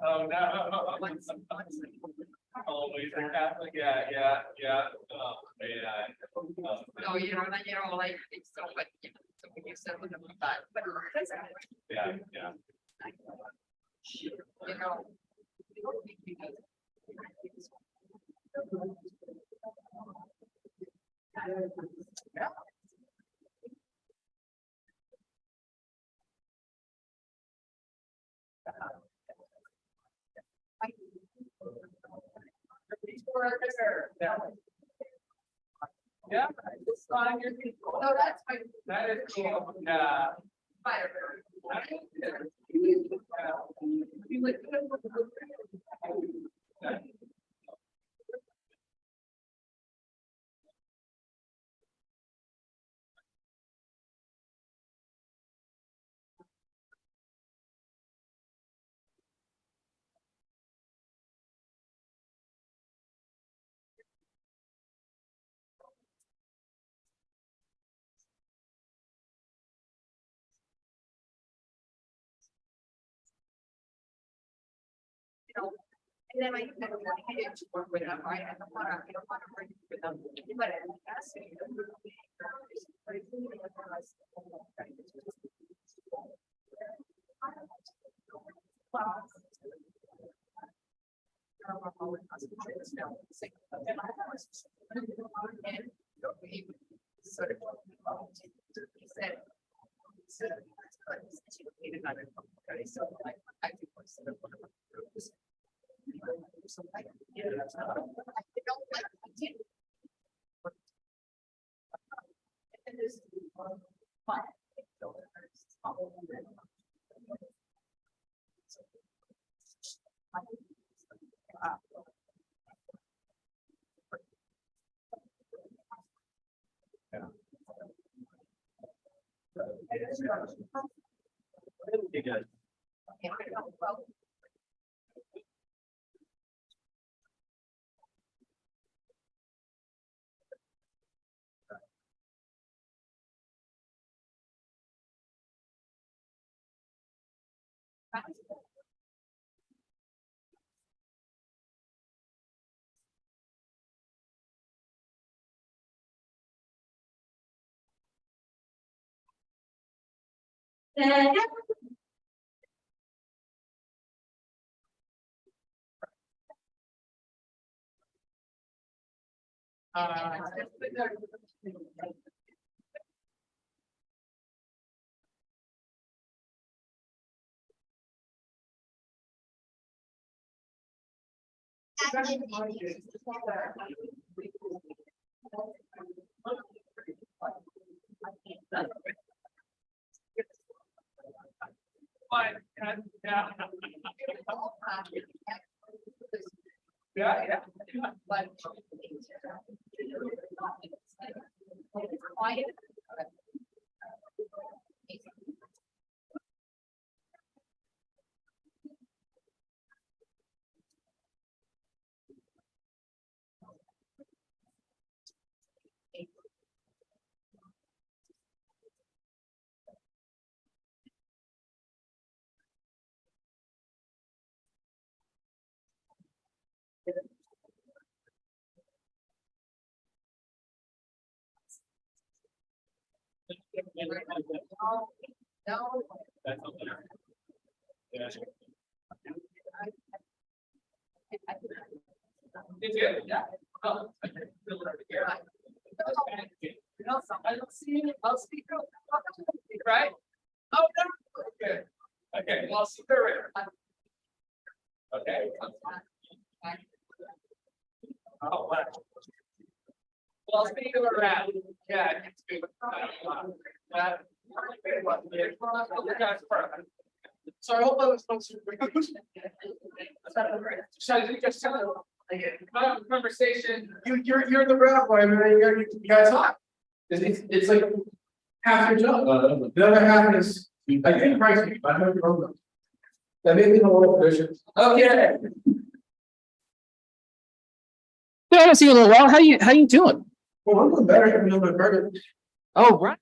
Oh, no. Always a Catholic, yeah. Oh, yeah. No, like, it's so, but, so when you said, but. Yeah. You know. Yeah. Yeah, it's fine, you're cool. No, that's fine. That is cool, yeah. Fire. And then I needed to work with them, right? I don't wanna bring it with them, but I asked me. Sort of. He said. So like, I do. So like, yeah, I don't like it. And there's fun. Yeah. No. Did you? Yeah. Oh, okay. I don't see any. I'll speak. Right? Oh, no. Okay. Okay. Well, I'll see her. Okay. Oh, wow. Well, speaking of around, yeah. It's good. So I hope I was supposed to. Just conversation. You're the rabbi, man. You guys hot. It's like half your job. The other half is, I think, right. I know you're wrong. That made me a little vision. Okay. Yeah, I see you a little while. How you doing? Well, I'm doing better. I'm doing better. Oh, right.